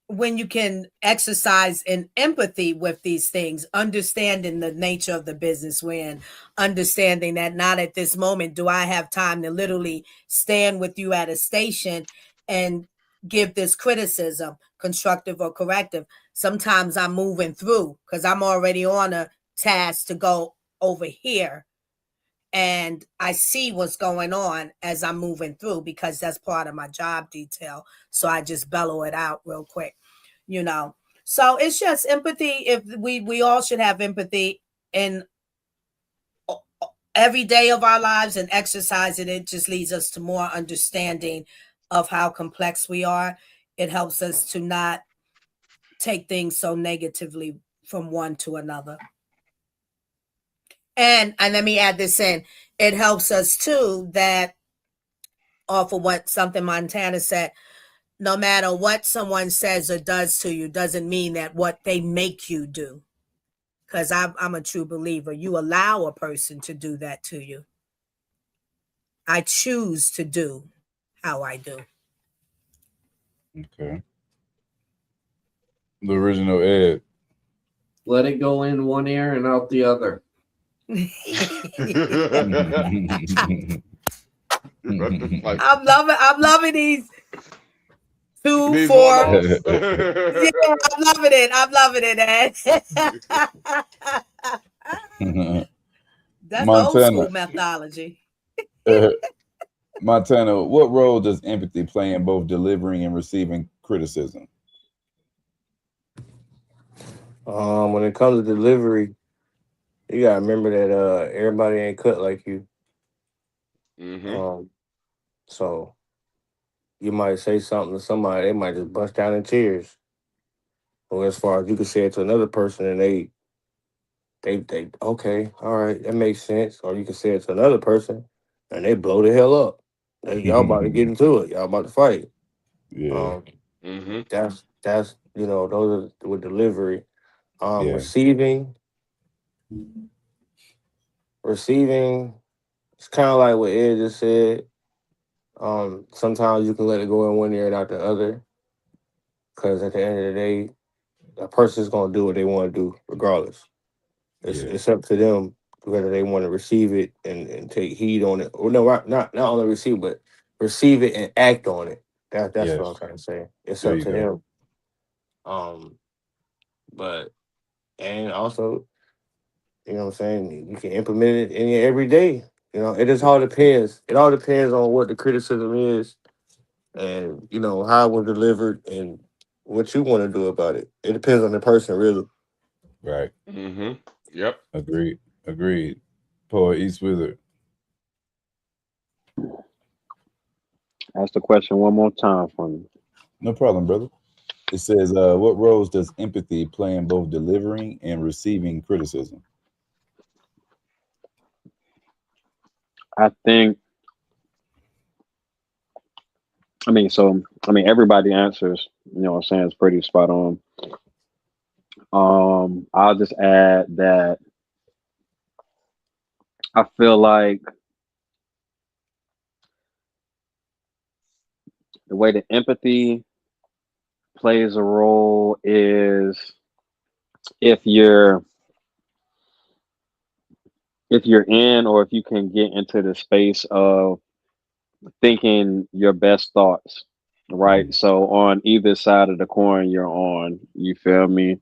when you can exercise in empathy with these things, understanding the nature of the business we're in, understanding that not at this moment do I have time to literally stand with you at a station and give this criticism, constructive or corrective. Sometimes I'm moving through because I'm already on a task to go over here, and I see what's going on as I'm moving through because that's part of my job detail. So I just bellow it out real quick, you know. So it's just empathy. If we all should have empathy in every day of our lives, and exercising it just leads us to more understanding of how complex we are. It helps us to not take things so negatively from one to another. And let me add this in. It helps us too that, off of what something Montana said, no matter what someone says or does to you doesn't mean that what they make you do. Because I'm a true believer. You allow a person to do that to you. I choose to do how I do. Okay. The original Ed. Let it go in one ear and out the other. I'm loving these 2, These 4. one-offs. Yeah, I'm loving it, Ed. That's old school Montana. methodology. Montana, what role does empathy play in both delivering and receiving criticism? When it comes to delivery, you gotta remember that everybody ain't cut like you. So you might say something to somebody, they might just bust down in tears. Or as far as you can say it to another person, and they okay, all right, that makes sense. Or you can say it to another person, and they blow the hell up. Y'all about to get into it. Y'all about to fight. Yeah. That's those are with delivery. Yeah. Receiving, it's kind of like what Ed just said. Sometimes you can let it go in one ear and out the other, because at the end of the day, a person's gonna do what they want to do regardless. It's up to them whether they want to receive it and take heed on it, or no, not only receive, but receive it and act on it. That's what I'm trying to say. It's There up you to go. them. But and also, you know what I'm saying, you can implement it in your every day. It just all depends. It all depends on what the criticism is, and how it was delivered, and what you want to do about it. It depends on the person, really. Right. Yep. Agreed. Poet East Wizard. Ask the question one more time for me. No problem, brother. It says, what roles does empathy play in both delivering and receiving criticism? I think. Everybody answers. What I'm saying is pretty spot on. I'll just add that I feel like the way that empathy plays a role is if you're if you're in or if you can get into the space of thinking your best thoughts, right? Mhm. So on either side of the coin you're on, you feel me?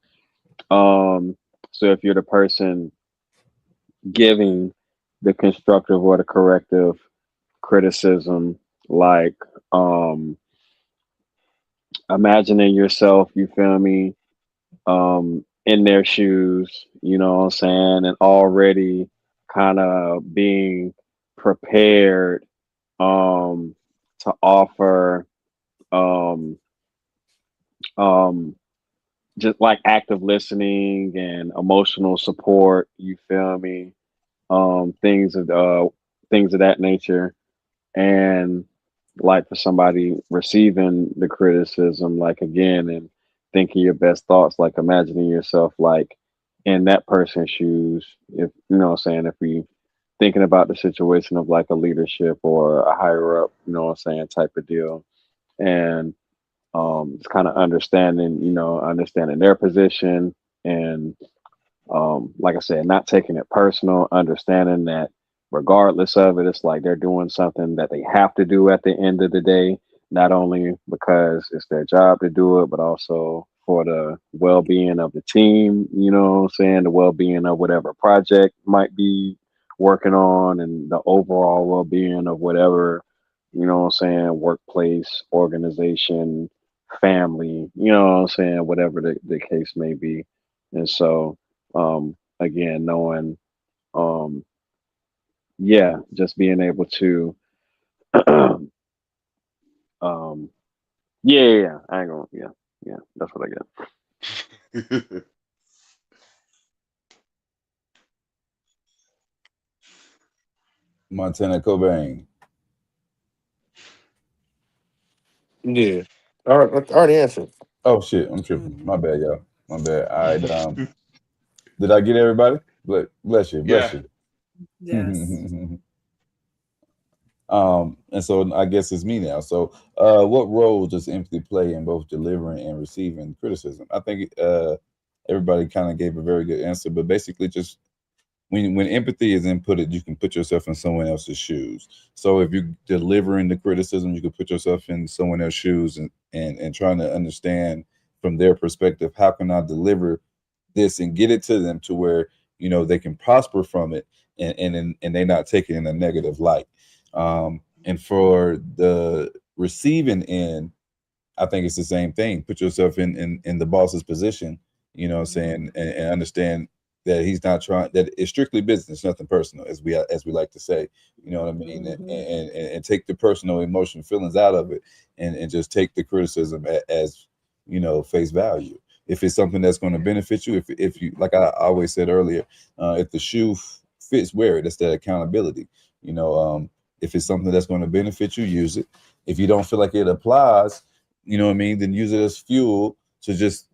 Um, so if you're the person giving the constructive or the corrective criticism, like um imagining yourself, you feel me, in their shoes, you know what I'm saying, and already kind of being prepared to offer um um just like active listening and emotional support, you feel me, um things of uh things of that nature. And like for somebody receiving the criticism, like again, and thinking your best thoughts, like imagining yourself like in that person's shoes, if you know what I'm saying, if we thinking about the situation of like a leadership or a higher up, you know what I'm saying, type of deal. And it's kind of understanding their position, and like I said, not taking it personal, understanding that regardless of it, it's like they're doing something that they have to do at the end of the day, not only because it's their job to do it, but also for the well being of the team, you know what I'm saying, the well being of whatever project might be working on, and the overall well being of whatever, you know what I'm saying, workplace, organization, family, you know what I'm saying, whatever the case may be. And so, again, knowing, um, yeah, just being able to, um, yeah, I ain't gonna, yeah, that's what I get. Montana Cobain. Yeah. All right, I already answered. Oh shit, I'm tripping. My bad, y'all. My bad. All right. Did I get everybody? Bless you, bless Yeah. you. Yes. And so I guess it's me now. So, what role does empathy play in both delivering and receiving criticism? I think everybody kind of gave a very good answer, but basically, just when empathy is inputted, you can put yourself in someone else's shoes. So if you're delivering the criticism, you can put yourself in someone else's shoes and trying to understand from their perspective, how can I deliver this and get it to them to where they can prosper from it, and they not take it in a negative light. And for the receiving end, I think it's the same thing. Put yourself in the boss's position, what I'm saying, and understand that he's not trying, that it's strictly business, nothing personal, as we like to say, you know what I mean, and take the personal emotion feelings out of it, and just take the criticism as face value. If it's something that's going to benefit you, if you, like I always said earlier, if the shoe fits, wear it. That's that accountability. If it's something that's going to benefit you, use it. If you don't feel like it applies, what I mean, then use it as fuel to just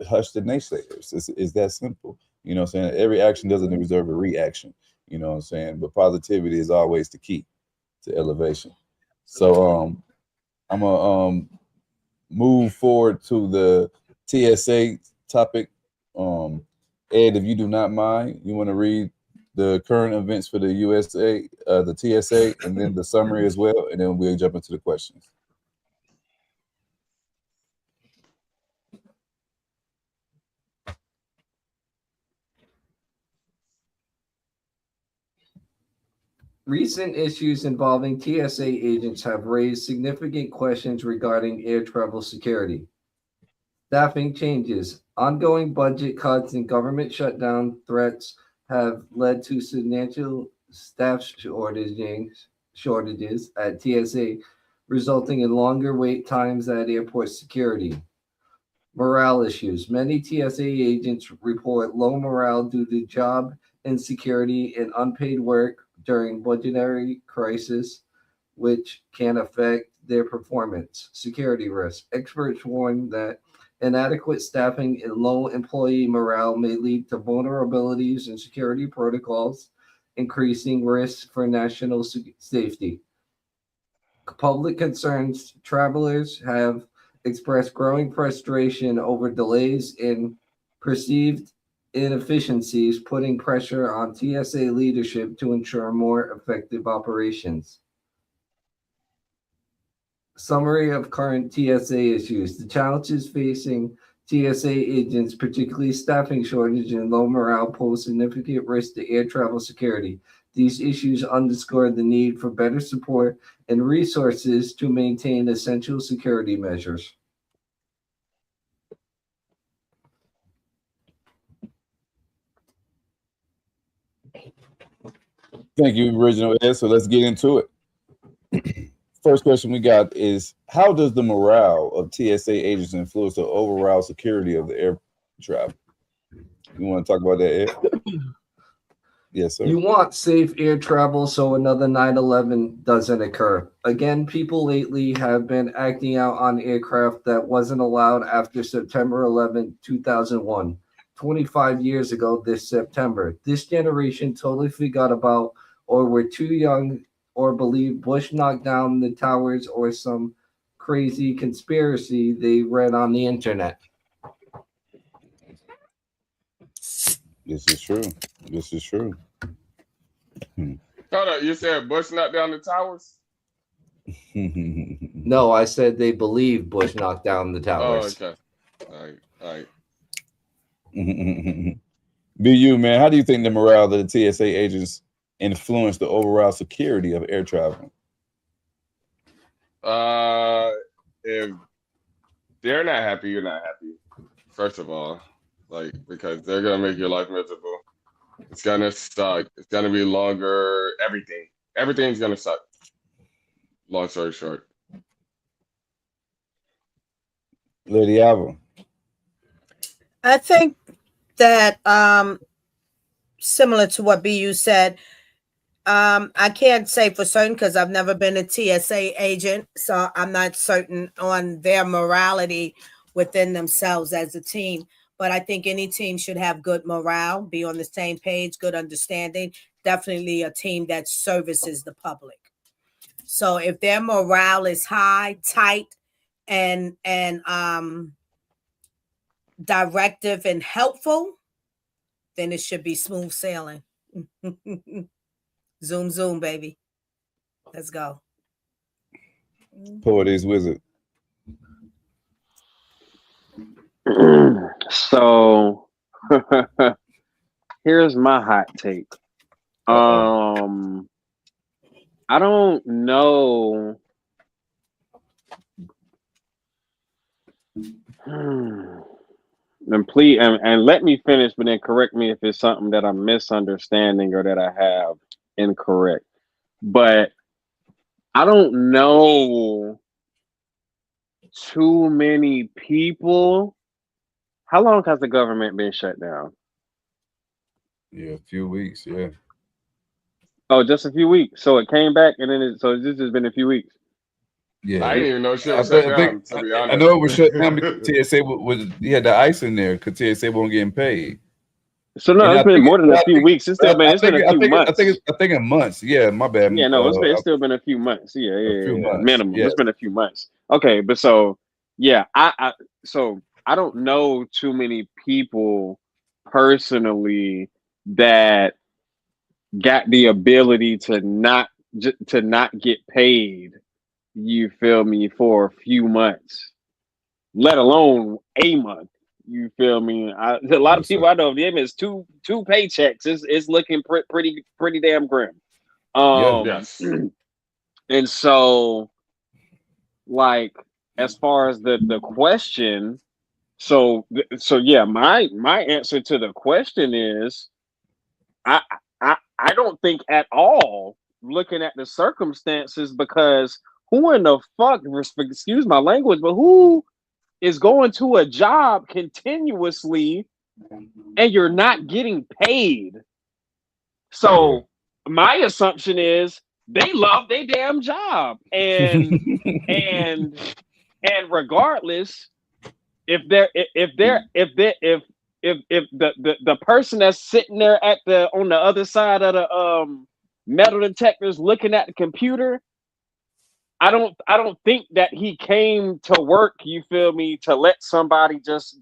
hush the naysayers. It's that simple. You know what I'm saying? Every action doesn't deserve a reaction. You know what I'm saying? But positivity is always the key to elevation. So I'm gonna move forward to the TSA topic. Ed, if you do not mind, you want to read the current events for the USA, the TSA, and then the summary as well, and then we'll jump into the questions. Recent issues involving TSA agents have raised significant questions regarding air travel security. Staffing changes, ongoing budget cuts, and government shutdown threats have led to substantial staff shortages at TSA, resulting in longer wait times at airport security. Morale issues. Many TSA agents report low morale due to job insecurity and unpaid work, during budgetary crisis, which can affect their performance. Security risks. Experts warn that inadequate staffing and low employee morale may lead to vulnerabilities in security protocols, increasing risks for national safety. Public concerns. Travelers have expressed growing frustration over delays and perceived inefficiencies, putting pressure on TSA leadership to ensure more effective operations. Summary of current TSA issues. The challenges facing TSA agents, particularly staffing shortage and low morale, pose significant risk to air travel security. These issues underscore the need for better support and resources to maintain essential security measures. Thank you, Original Ed. So let's get into it. First question we got is, how does the morale of TSA agents influence the overall security of the air travel? You want to talk about that, Ed? Yes, sir. You want safe air travel so another 9/11 doesn't occur. Again, people lately have been acting out on aircraft that wasn't allowed after September 11, 2001. 25 years ago this September. This generation totally forgot about or were too young or believed Bush knocked down the towers or some crazy conspiracy they read on the internet. This is true. This is true. Hold on, you said Bush knocked down the towers? No, I said they believe Bush knocked down the towers. Oh, okay. All right. BU, man, how do you think the morale of the TSA agents influence the overall security of air travel? If they're not happy, you're not happy. First of all, because they're gonna make your life miserable. It's gonna suck. It's gonna be longer. Everything's gonna suck. Long story short. Lady Alva. I think that similar to what BU said, I can't say for certain because I've never been a TSA agent, so I'm not certain on their morality within themselves as a team. But I think any team should have good morale, be on the same page, good understanding. Definitely a team that services the public. So if their morale is high, tight, and directive and helpful, then it should be smooth sailing. Zoom, zoom, baby. Let's go. Poet is wizard. So here's my hot take. I don't know. And please, and let me finish, but then correct me if it's something that I'm misunderstanding or that I have incorrect. But I don't know too many people. How long has the government been shut down? Yeah, a few weeks. Yeah. Oh, just a few weeks. So it came back, and then so this has been a few weeks. Yeah, I didn't even know shit was shut down. To be honest, I know it was shut down because TSA was he had the ice in there because TSA wasn't getting paid. So no, it's been more than a few weeks. It's still been. It's been a few months. I think in months. Yeah, my bad. Yeah, no, it's still been a few months. Yeah, months. Minimum. Yeah. It's been a few months. Okay, but so yeah, so I don't know too many people personally that got the ability to not get paid. You feel me, for a few months, let alone a month. You feel me? A lot of people I know, them is two paychecks. It's looking pretty damn grim. yes. And so, like, as far as the question, so yeah, my answer to the question is, I don't think at all, looking at the circumstances, because who in the fuck, excuse my language, but who is going to a job continuously and you're not getting paid? So my assumption is they love their damn job, and regardless, if the person that's sitting there at the on the other side of the metal detectors looking at the computer, I don't think that he came to work, you feel me, to let somebody just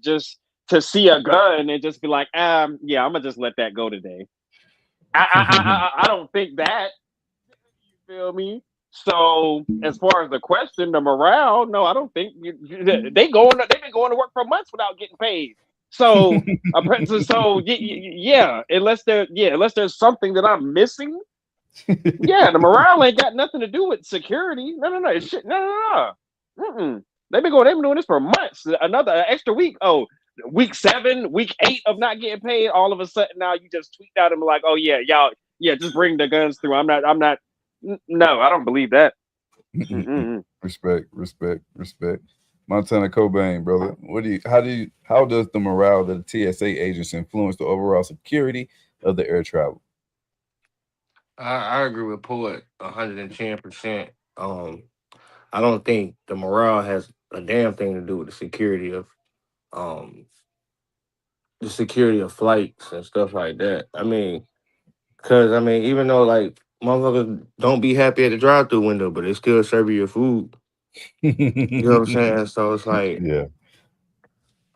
to see a gun and just be like, yeah, I'm gonna just let that go today. I don't think that, you feel me. So as far as the question, the morale, no, I don't think they've been going to work for months without getting paid. So yeah, unless there's something that I'm missing. Yeah, the morale ain't got nothing to do with security. No, it's shit. No. They've been doing this for months. Another extra week. Oh, week 7, week 8 of not getting paid. All of a sudden now you just tweet out and be like, oh yeah, y'all, yeah, just bring the guns through. I'm not. No, I don't believe that. Respect. Montana Cobain, brother. How does the morale of the TSA agents influence the overall security of the air travel? I agree with Poet 110%. I don't think the morale has a damn thing to do with the security of flights and stuff like that. I mean, because even though like motherfuckers don't be happy at the drive-through window, but they still serve you your food. You know what I'm saying? So it's like, yeah.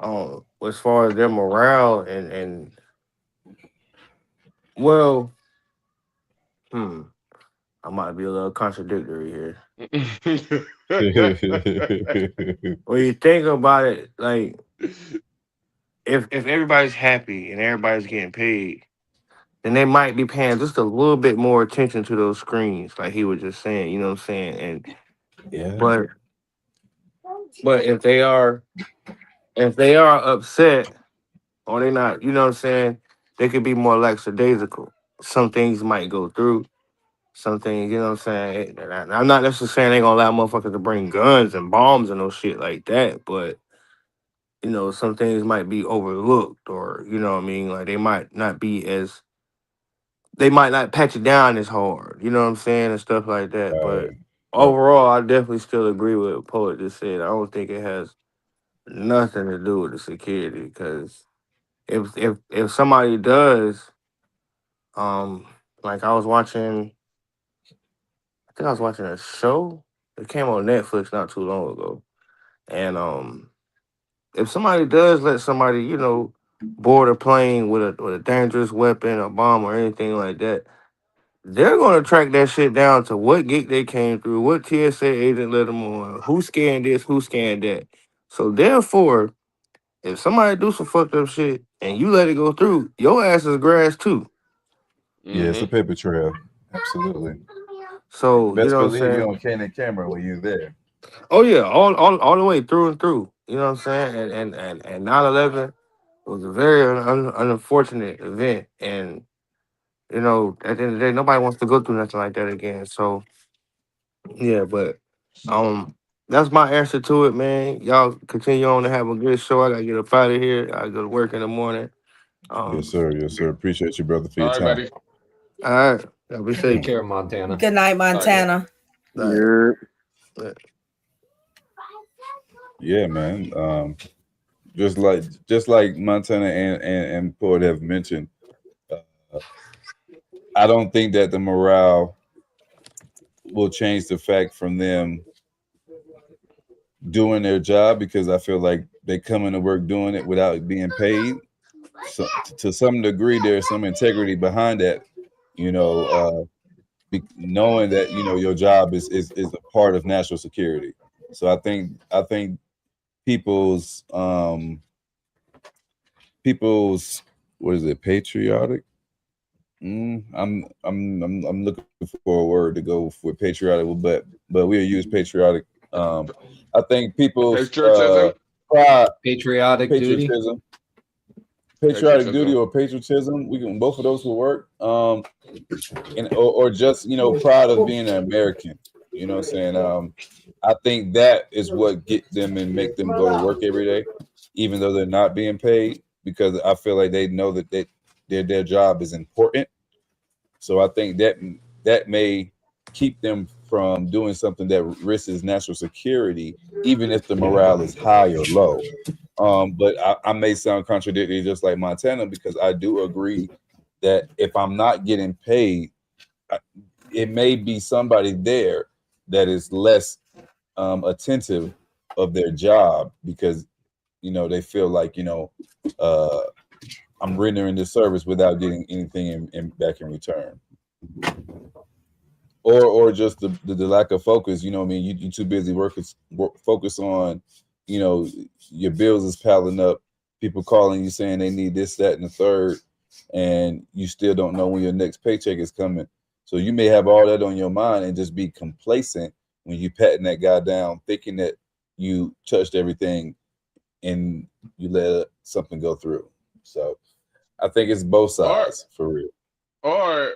As far as their morale and well, I might be a little contradictory here. When you think about it, like if everybody's happy and everybody's getting paid, then they might be paying just a little bit more attention to those screens, like he was just saying. You know what I'm saying? And yeah, but if they are upset or they not, you know what I'm saying, they could be more lackadaisical. Some things might go through. Some things, you know what I'm saying? And I'm not necessarily saying they gonna allow motherfuckers to bring guns and bombs and no shit like that, but you know, some things might be overlooked, or you know what I mean, like they might not pat you down as hard, you know what I'm saying, and stuff like that. But overall, I definitely still agree with what Poet just said. I don't think it has nothing to do with the security, because if somebody does, like I think I was watching a show. It came on Netflix not too long ago. And if somebody does let somebody, you know, board a plane with a dangerous weapon, a bomb, or anything like that, they're gonna track that shit down to what gate they came through, what TSA agent let them on, who scanned this, who scanned that. So therefore, if somebody do some fucked up shit and you let it go through, your ass is grass too. Yeah, it's a paper trail. Absolutely. So best you know what I'm believe saying? you on candid camera when you're there. Oh yeah, all the way through and through. You know what I'm saying? And 9/11 was a very unfortunate event, and you know, at the end of the day, nobody wants to go through nothing like that again. So yeah, but that's my answer to it, man. Y'all continue on to have a good show. I gotta get up out of here. I go to work in the morning. Yes, sir. Appreciate you, brother, for your All right, time. buddy. All right, y'all be safe. Take care, Montana. Good night, Montana. Yeah. Yeah, man. Just like Montana and Poet have mentioned, I don't think that the morale will change the fact from them doing their job, because I feel like they come into work doing it without being paid. So to some degree, there's some integrity behind that, you know, knowing that, you know, your job is a part of national security. So I think people's what is it, patriotic? I'm looking for a word to go with patriotic, but we'll use patriotic. I think people's Patriotism. pride, Patriotic duty. patriotic duty or patriotism. We can, both of those will work. And or just, you know, pride of being an American. You know what I'm saying? I think that is what get them and make them go to work every day, even though they're not being paid, because I feel like they know that their job is important. So I think that may keep them from doing something that risks national security, even if the morale is high or low. But I may sound contradictory, just like Montana, because I do agree that if I'm not getting paid, it may be somebody there that is less attentive of their job because they feel like uh, I'm rendering this service without getting anything back in return, or just the lack of focus. I mean, you too busy focus on your bills is piling up, people calling you saying they need this, that, and the third, and you still don't know when your next paycheck is coming. So you may have all that on your mind and just be complacent when you patting that guy down, thinking that you touched everything and you let something go through. So I think it's both Or sides for real. or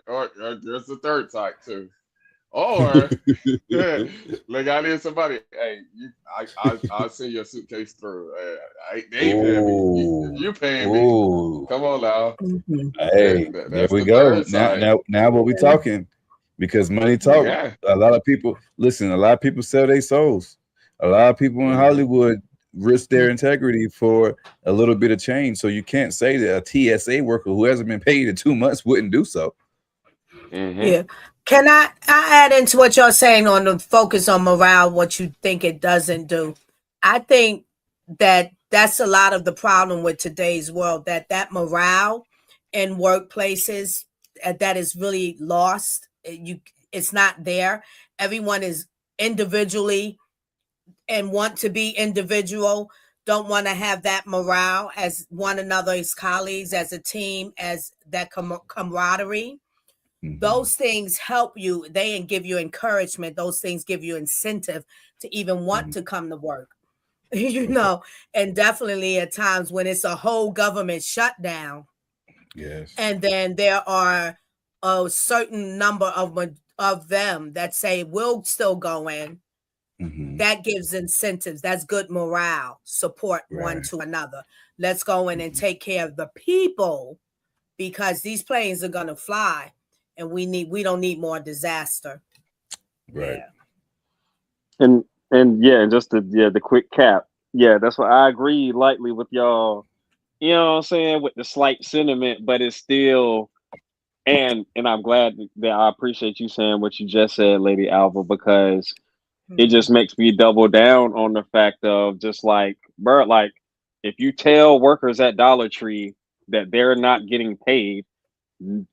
there's the third type too. Or like I need somebody. Hey, I'll send your suitcase through. They paying me. Ooh, You paying me. ooh. Come on now. Mhm. Hey, there That's we the go. third Now, side. now, now, what we talking? Because money talk. Yeah. A lot of people listen. A lot of people sell their souls. A lot of people in Hmm. Hollywood risk their integrity for a little bit of change. So you can't say that a TSA worker who hasn't been paid in 2 months wouldn't do so. Hmm. Yeah. Can I add into what you're saying on the focus on morale, what you think it doesn't do? I think that's a lot of the problem with today's world, that morale in workplaces that is really lost. It's not there. Everyone is individually and want to be individual, don't want to have that morale as one another, as colleagues, as a team, as that camaraderie. Mhm. Those things help you. They give you encouragement. Those things give you incentive to even want Mhm. to come to work. Okay. And definitely at times when it's a whole government shutdown, Yes. and then there are a certain number of them that say we'll still go in, Hmm. that gives incentives. That's good morale, support one Right. to another. Let's go in and Mhm. take care of the people because these planes are gonna fly, and we don't need more disaster. Right. Yeah. And yeah, just the quick cap. Yeah, that's what I agree lightly with y'all. You know what I'm saying? With the slight sentiment, but it's still and I'm glad that I appreciate you saying what you just said, Lady Alva, because it Mhm. just makes me double down on the fact of just like, bro, like if you tell workers at Dollar Tree that they're not getting paid,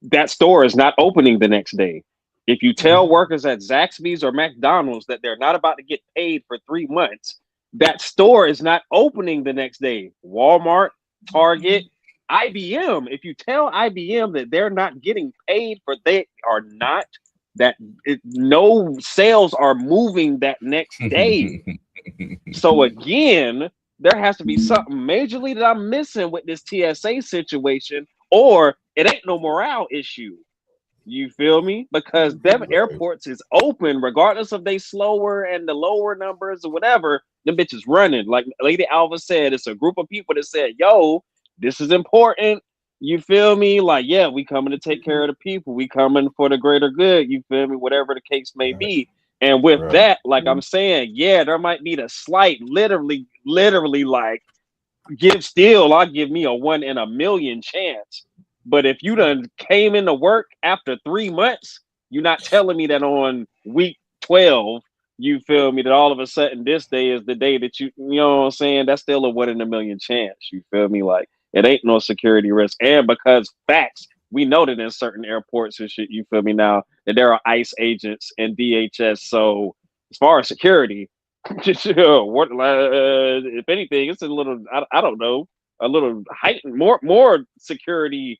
that store is not opening the next day. If you tell Mhm. workers at Zaxby's or McDonald's that they're not about to get paid for 3 months, that store is not opening the next day. Walmart, Target, IBM. If you tell IBM that they're not getting paid for they are not that no sales are moving that next day. So again, there has to be something majorly that I'm missing with this TSA situation, or it ain't no morale issue. You feel me? Because them Right. airports is open regardless of they slower and the lower numbers or whatever. Them bitches running. Like Lady Alva said, it's a group of people that said, "Yo, this is important." You feel me? Like, yeah, we coming to take care of the people. We coming for the greater good. You feel me? Whatever the case may Right. be. And with Right. that, like I'm saying, yeah, there might be the slight, literally, like I'll give me a 1 in a million chance. But if you done came into work after 3 months, you're not telling me that on week 12, you feel me, that all of a sudden this day is the day that you know what I'm saying? That's still a 1 in a million chance. You feel me? Like it ain't no security risk. And because facts, we know that in certain airports and shit, you feel me now, that there are ICE agents and DHS. So as far as security, what if anything, it's a little I don't know, a little heightened, more security.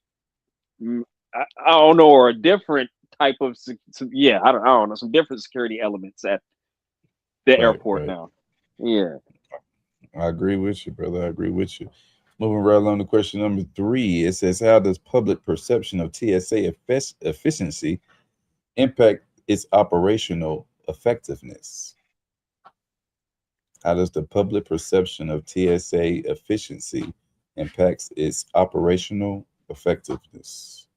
I don't know, or a different type of yeah, I don't know, some different security elements at the Right. airport Right. now. Yeah. I agree with you, brother. I agree with you. Moving right along to question number 3, it says, "How does public perception of TSA efficiency impact its operational effectiveness?" How does the public perception of TSA efficiency impacts its operational effectiveness?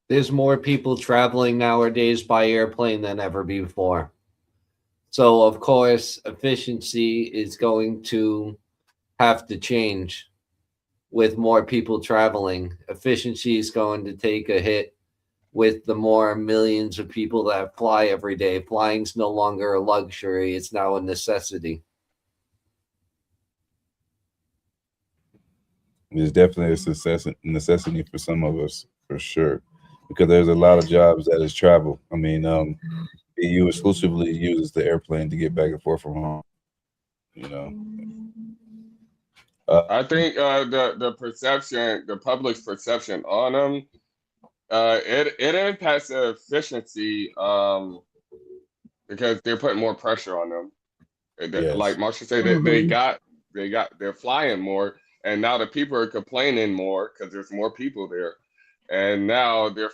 There's more people traveling nowadays by airplane than ever before. So, of course, efficiency is going to have to change with more people traveling. Efficiency is going to take a hit with the more millions of people that fly every day. Flying's no longer a luxury, it's now a necessity. It's definitely a necessity for some of us, for sure, because there's a lot of jobs that is travel. I mean, EU exclusively uses the airplane to get back and forth from home. You know, I think the perception, the public's perception on them, it impacts the efficiency because they're putting more pressure on them. Like yes, Marsha said, they're flying more, and now the people are complaining more because there's more people there, and now their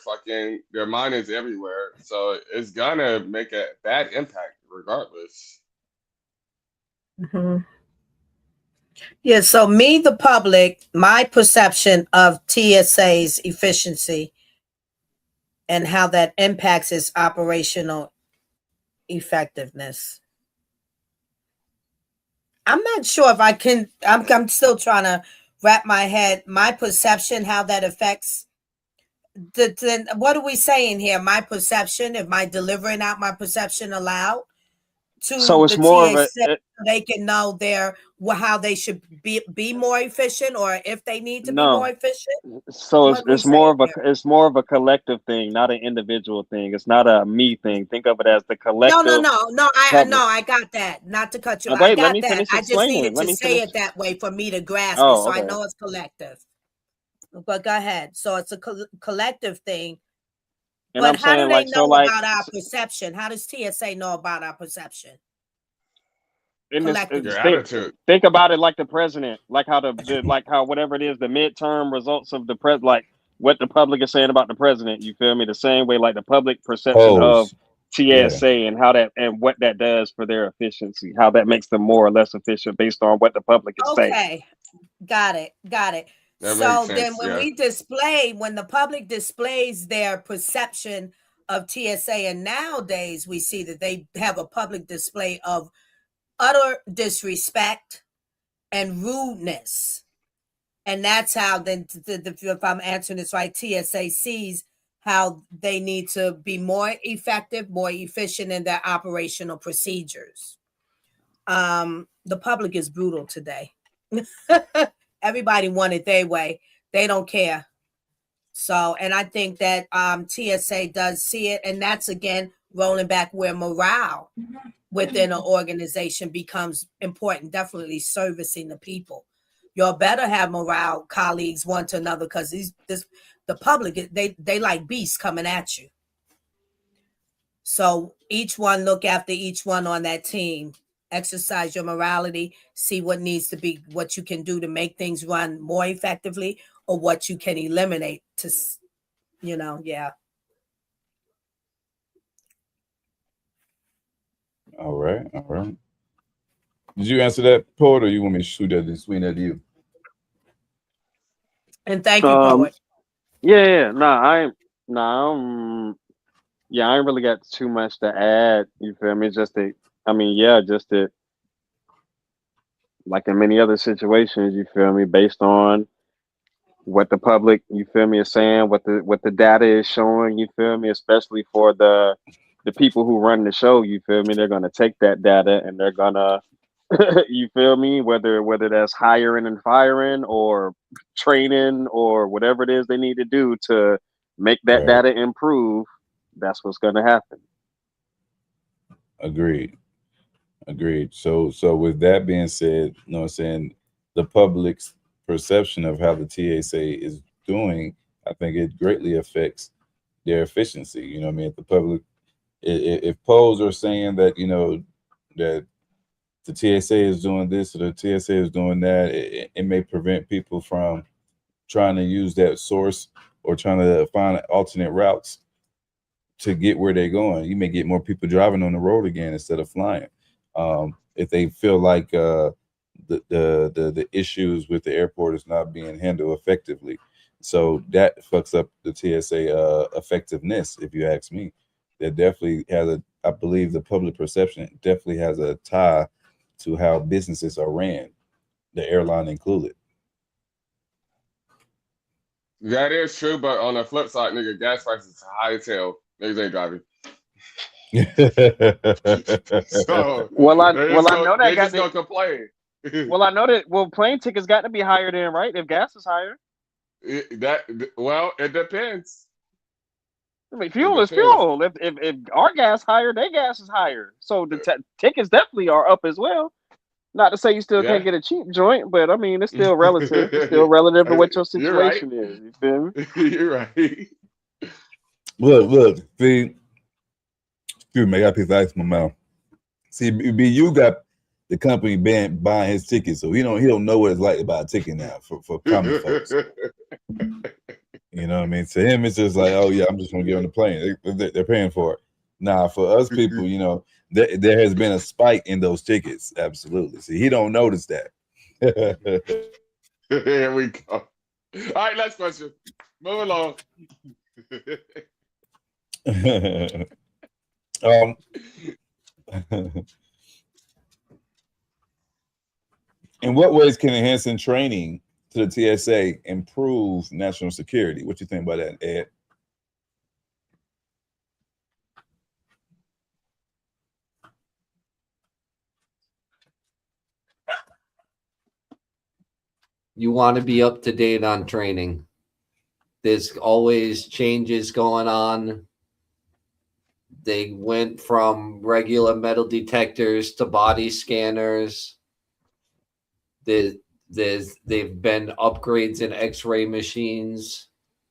mind is everywhere, so it's gonna make a bad impact regardless. Mm-hmm. Yeah, so me, the public, my perception of TSA's efficiency and how that impacts its operational effectiveness. I'm not sure if I can, I'm still trying to wrap my head, my perception, how that affects what are we saying here? My perception, am I delivering out my perception aloud So to it's the more of a TSA so they can know how they should be more efficient, or if they need to be more no. efficient? So What are we it's saying more of a here? it's more of a collective thing, not an individual thing. It's not a me thing. Think of it as the No, no, collective no, no. public. I got that. Not to cut you. I Wait, let got me that. finish I just explaining. needed Let to me say finish. it that way for me to grasp it, Oh, so I okay. know it's collective. But go ahead. So it's a collective thing. And But I'm how do saying they like so know like about our perception? How does TSA know about our perception in this Your collectively? attitude. think about it like the president, like how like how whatever it is, the midterm results of the like what the public is saying about the president. You feel me? The same way like the public perception of polls. Yeah, TSA and how that and what that does for their efficiency, how that makes them more or less efficient based on what the public is saying. Okay, got it, got it. That makes So then sense. when Yeah. when the public displays their perception of TSA, and nowadays we see that they have a public display of utter disrespect and rudeness. And that's how then, if I'm answering this right, TSA sees how they need to be more effective, more efficient in their operational procedures. The public is brutal today. Everybody want it their way. They don't care. So, and I think that TSA does see it, and that's again rolling back where morale within an organization becomes important. Definitely servicing the people. Y'all better have morale, colleagues, one to another, because the public they like beasts coming at you. So each one look after each one on that team. Exercise your morality. See what needs to be, what you can do to make things run more effectively, or what you can eliminate to, yeah. all right, all right. Did you answer that, Poet, or you want me to shoot that and swing that to you? And thank you, Um, poet. yeah, yeah, I ain't really got too much to add. You feel me? Just to, I mean, yeah, just to like in many other situations. You feel me? Based on what the public, you feel me, is saying, what the data is showing. You feel me? Especially for the people who run the show. You feel me? They're gonna take that data and they're gonna you feel me? Whether that's hiring and firing or training or whatever it is they need to do to make that Right. data improve, that's what's going to happen. Agreed. Agreed. So with that being said, you know what I'm saying, the public's perception of how the TSA is doing, I think it greatly affects their efficiency. You know what I mean? If the public, if polls are saying that, that the TSA is doing this or the TSA is doing that, it may prevent people from trying to use that source or trying to find alternate routes to get where they're going. You may get more people driving on the road again instead of flying. If they feel like the issues with the airport is not being handled effectively, So that fucks up the TSA effectiveness, if you ask me. That definitely has I believe the public perception definitely has a tie to how businesses are ran, the airline included. That is true, but on the flip side, nigga, gas prices high as hell. Niggas ain't driving. So I know that they got just to. gonna complain. Well, I know that. Well, plane tickets got to be higher than, right? If gas is higher. It depends. I mean, It fuel is depends. fuel. If our gas higher, their gas is higher. So the tickets definitely are up as well. Not to say you still can't Yeah. get a cheap joint, but I mean it's still relative. It's still relative to what your You're right. situation is. You feel me? You're right. Look, see, excuse me, I got a piece of ice in my mouth. See, B, you got the company buying his tickets, so he don't know what it's like to buy a ticket now for common folks. You know what I mean? To him, it's just like, oh yeah, I'm just gonna get on the plane. They're paying for it. Nah, for us people, you know, there has been a spike in those tickets. Absolutely. See, he don't notice that. Here we go. All right, next question. Move along. In what ways can enhancing training to the TSA improve national security? What you think about that, Ed? You want to be up to date on training. There's always changes going on. They went from regular metal detectors to body scanners. They've been upgrades in X-ray machines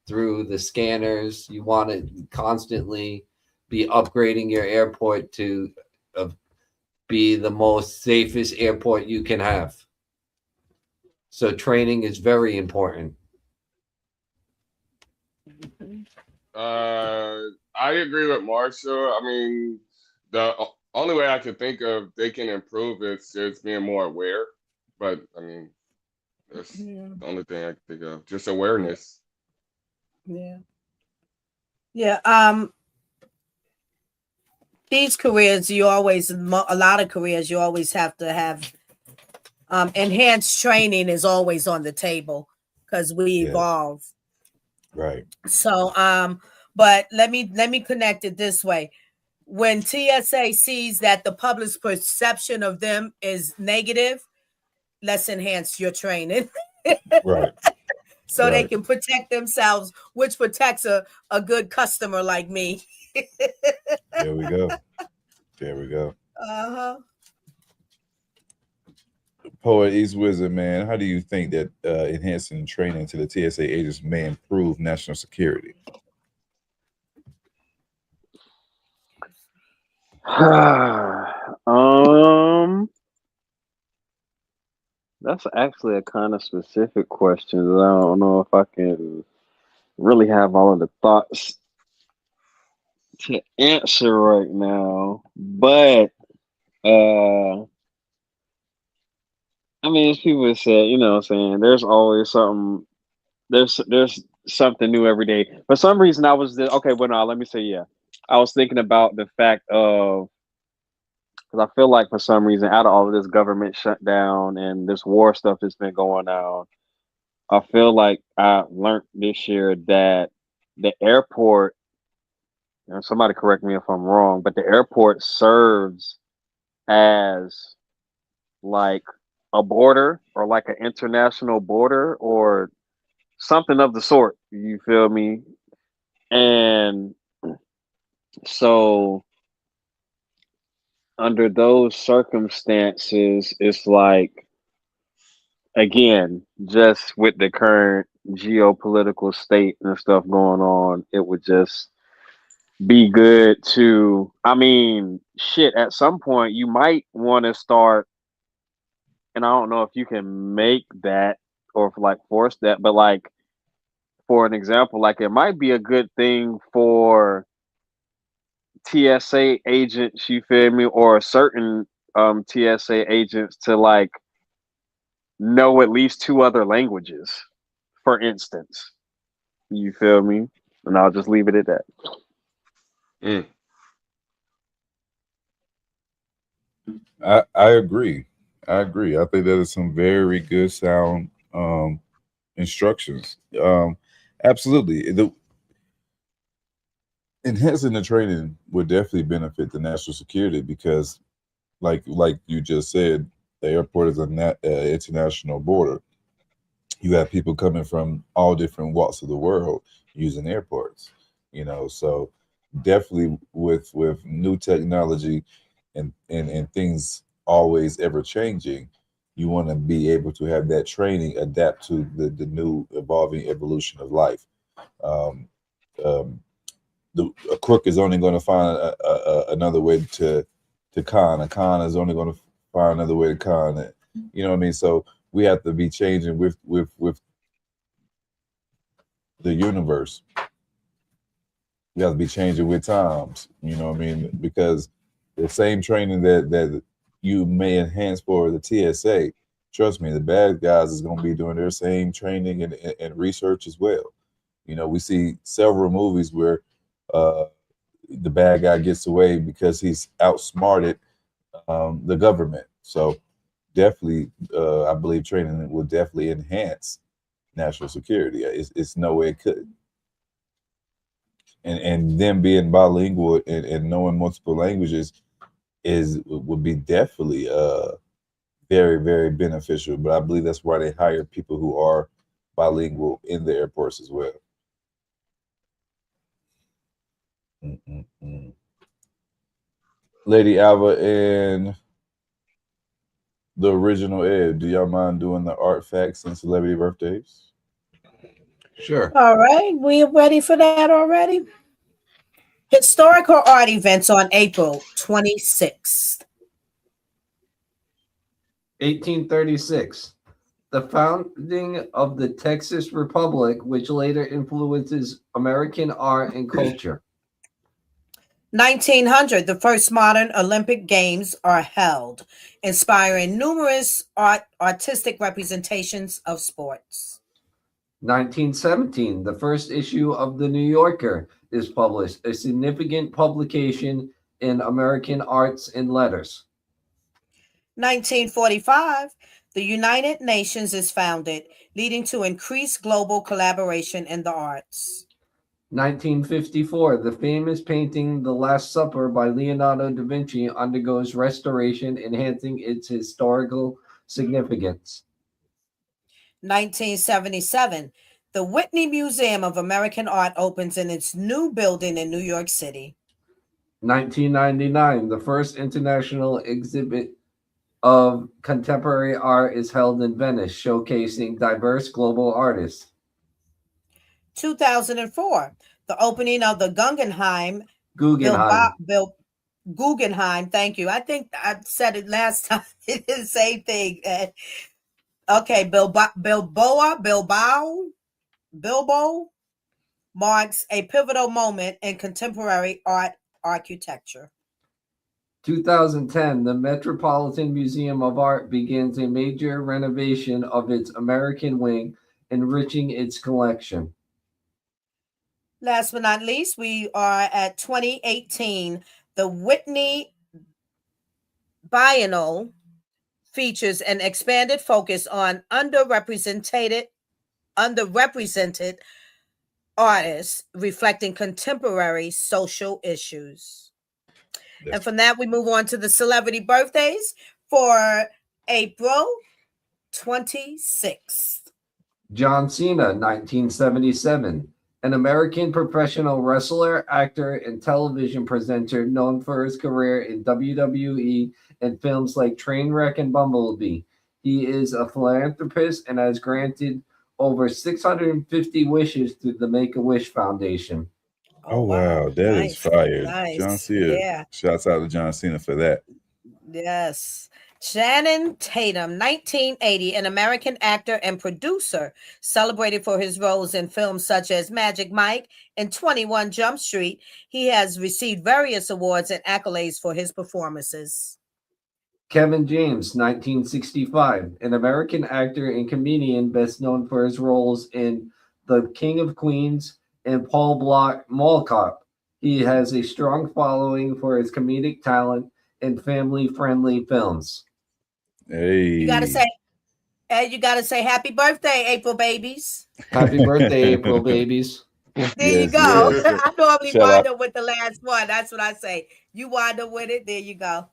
through the scanners. You want to constantly be upgrading your airport to be the most safest airport you can have. So training is very important. I agree with Marshall. I mean, the only way I can think of they can improve is just being more aware. But I mean, that's the only thing I can think of. Just awareness. Yeah. These careers, a lot of careers, you always have to have enhanced training is always on the table because we evolve. Right. So, but let me connect it this way. When TSA sees that the public's perception of them is negative, let's enhance your training. Right. So they can protect themselves, which protects a good customer like me. There we go. There we go. Uh-huh. Poet East Wizard, man, how do you think that enhancing training to the TSA agents may improve national security? That's actually a kind of specific question that I don't know if I can really have all of the thoughts to answer right now. But I mean, as people have said, you know what I'm saying, there's always something there's something new every day. For some reason I was okay, well no, let me say I was thinking about the fact of, because I feel like for some reason, out of all of this government shutdown and this war stuff that's been going on, I feel like I learned this year that the airport, and somebody correct me if I'm wrong, but the airport serves as like a border or like an international border or something of the sort. You feel me? And so under those circumstances, it's like, again, just with the current geopolitical state and stuff going on, it would just be good to, I mean, shit, at some point you might want to start, and I don't know if you can make that or if, like, force that, but like, for an example, like it might be a good thing for TSA agents, you feel me, or certain TSA agents to like know at least two other languages, for instance. You feel me? And I'll just leave it at that. Mm. I agree. I think that is some very good sound instructions. Absolutely. Enhancing the training would definitely benefit the national security because, like you just said, the airport is an international border. You have people coming from all different walks of the world using airports. So definitely with new technology and things always ever changing, you want to be able to have that training adapt to the new evolving evolution of life. Um, um, a crook is only going to find another way to con. A con is only going to find another way to con it. You know what I mean? So we have to be changing with the universe. We have to be changing with times. You know what I mean? Because the same training that you may enhance for the TSA, trust me, the bad guys is going to be doing their same training and research as well. We see several movies where the bad guy gets away because he's outsmarted the government. So definitely, I believe training will definitely enhance national security. It's no way it could. And them being bilingual and knowing multiple languages would be definitely very, very beneficial. But I believe that's why they hire people who are bilingual in the airports as well. Mm-mm-mm. Lady Alva and the original Ed, do y'all mind doing the art facts and celebrity birthdays? Sure. All right, we ready for that already? Historical art events on April 26th. 1836. The founding of the Texas Republic, which later influences American art and culture. 1900, the first modern Olympic Games are held, inspiring numerous artistic representations of sports. 1917, the first issue of The New Yorker is published, a significant publication in American arts and letters. 1945, the United Nations is founded, leading to increased global collaboration in the arts. 1954, the famous painting The Last Supper by Leonardo da Vinci undergoes restoration, enhancing its historical significance. 1977, the Whitney Museum of American Art opens in its new building in New York City. 1999, the first international exhibit of contemporary art is held in Venice, showcasing diverse global artists. 2004, the opening of the Guggenheim. Guggenheim, thank you. I think I said it last time. It's the same thing. Okay, Bilbao marks a pivotal moment in contemporary art architecture. 2010, the Metropolitan Museum of Art begins a major renovation of its American wing, enriching its collection. Last but not least, we are at 2018. The Whitney Biennial features an expanded focus on underrepresented artists, reflecting contemporary social issues. And from that, we move on to the celebrity birthdays for April 26th. John Cena, 1977. An American professional wrestler, actor, and television presenter known for his career in WWE and films like Trainwreck and Bumblebee. He is a philanthropist and has granted over 650 wishes to the Make-A-Wish Foundation. Oh wow, that is fire. Nice. John Cena. Yeah. Shouts out to John Cena for that. Yes. Channing Tatum, 1980, an American actor and producer, celebrated for his roles in films such as Magic Mike and 21 Jump Street. He has received various awards and accolades for his performances. Kevin James, 1965, an American actor and comedian best known for his roles in the King of Queens, and Paul Blart Mall Cop. He has a strong following for his comedic talent and family-friendly films. Hey, You gotta say happy birthday, April babies. Happy birthday, April babies. There you Yes, go. yes. I normally Shout wind out. up with the last one. That's what I say. You wind up with it. There you go.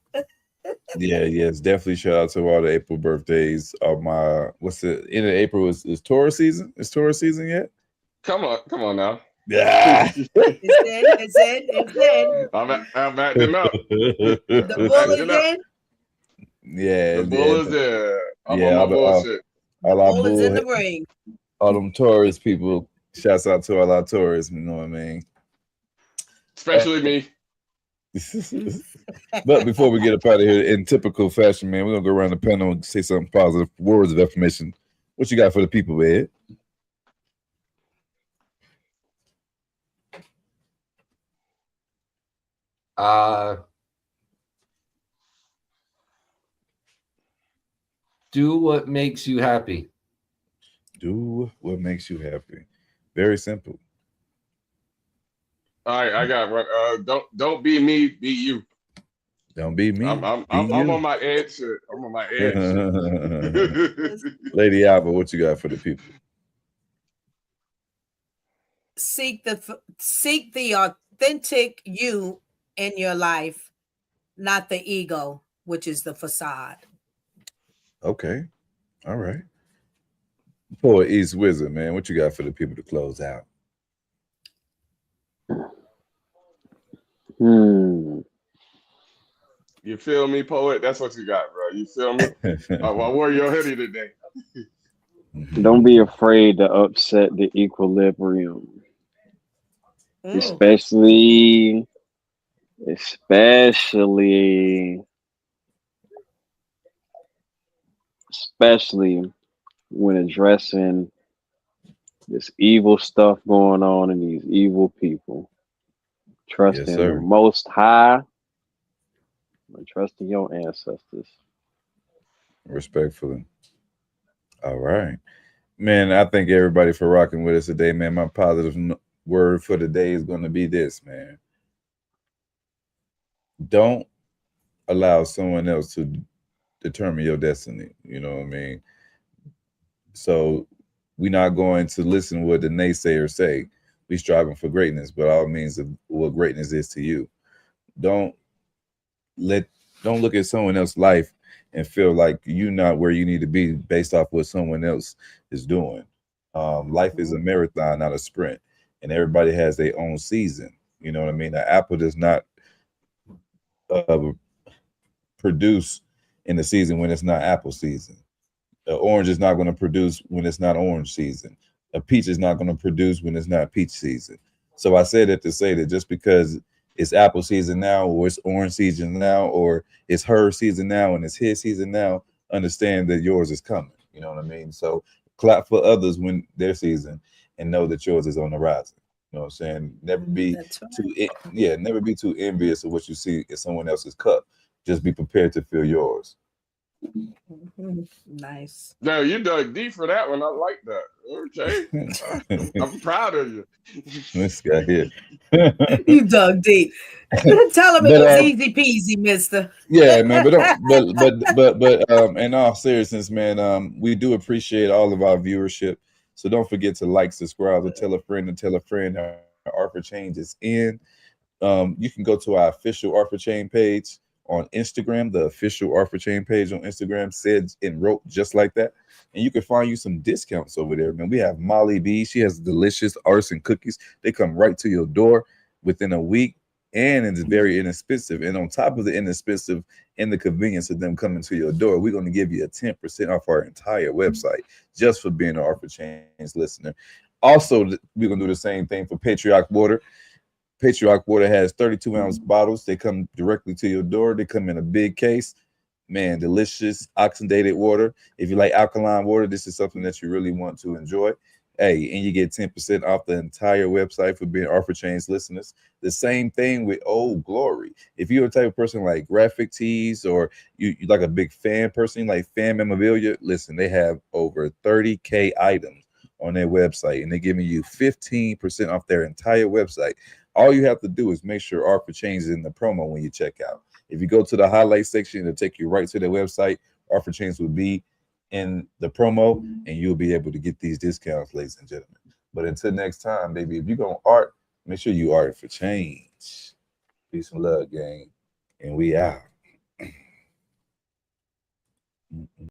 Yeah, yes, definitely shout out to all the April birthdays of my what's the end of April is Taurus season? Is Taurus season yet? Come on now. Yeah. It's in. I'm acting up. The I'm bull acting is up. in. Yeah, The bull is there. I'm on my bullshit. all our Bull is in bull, the ring. all them Taurus people. Shouts out to all our Taurus. You know what I mean? Especially me. But before we get up out of here, in typical fashion, man, we're gonna go around the panel and say something positive, words of affirmation. What you got for the people, Ed? Do what makes you happy. Do what makes you happy. Very simple. All right, I got one. Don't be me, be you. Don't be me. I'm be I'm you. on my edge shit. I'm on my edge shit. Lady Alba, what you got for the people? Seek the authentic you in your life, not the ego, which is the facade. Okay. All right. Poet East Wizard, man. What you got for the people to close out? You feel me, poet? That's what you got, bro. You feel me? I wore your hoodie today. Don't be afraid to upset the equilibrium. Especially when addressing this evil stuff going on and these evil people. Trust Yes, in sir. the Most High and trust in your ancestors. Respectfully. All right. Man, I thank everybody for rocking with us today, man. My positive word for the day is going to be this, man. Don't allow someone else to determine your destiny. You know what I mean? So we're not going to listen to what the naysayers say. We striving for greatness, but all means of what greatness is to you. Don't look at someone else's life and feel like you're not where you need to be based off what someone else is doing. Life is a marathon, not a sprint, and everybody has their own season. You know what I mean? The apple does not produce in the season when it's not apple season. The orange is not going to produce when it's not orange season. A peach is not going to produce when it's not peach season. So I say that to say that just because it's apple season now, or it's orange season now, or it's her season now and it's his season now, understand that yours is coming. You know what I mean? So clap for others when their season and know that yours is on the horizon. You know what I'm saying? Never be never be too envious of what you see in someone else's cup. Just be prepared to fill yours. Nice. No, you dug deep for that one. I like that. Okay. I'm proud of you. This guy here. You dug deep. Tell him it was easy peasy, mister. Yeah, man, but in all seriousness, man, we do appreciate all of our viewership. So don't forget to like, subscribe, to tell a friend, and tell a friend our Offer Change is in. You can go to our official Offer Chain page on Instagram, the official Offer Chain page on Instagram said and wrote just like that. And you can find you some discounts over there, man. We have Molly B. She has delicious artisan cookies. They come right to your door within a week, and it's very inexpensive. And on top of the inexpensive and the convenience of them coming to your door, we're going to give you a 10% off our entire website just for being an Offer Chain listener. Also, we're going to do the same thing for Patriarch Water. Patriarch Water has 32-ounce bottles. They come directly to your door. They come in a big case. Man, delicious oxidated water. If you like alkaline water, this is something that you really want to enjoy. Hey, and you get 10% off the entire website for being Offer Chains listeners. The same thing with Old Glory. If you're a type of person like graphic tees, or you like a big fan person, like fan memorabilia, listen, they have over 30K items on their website, and they're giving you 15% off their entire website. All you have to do is make sure Art for Change is in the promo when you check out. If you go to the highlight section, it'll take you right to their website. Art for Change will be in the promo, and you'll be able to get these discounts, ladies and gentlemen. But until next time, baby, if you're going to art, make sure you art for change. Peace and love, gang. And we out.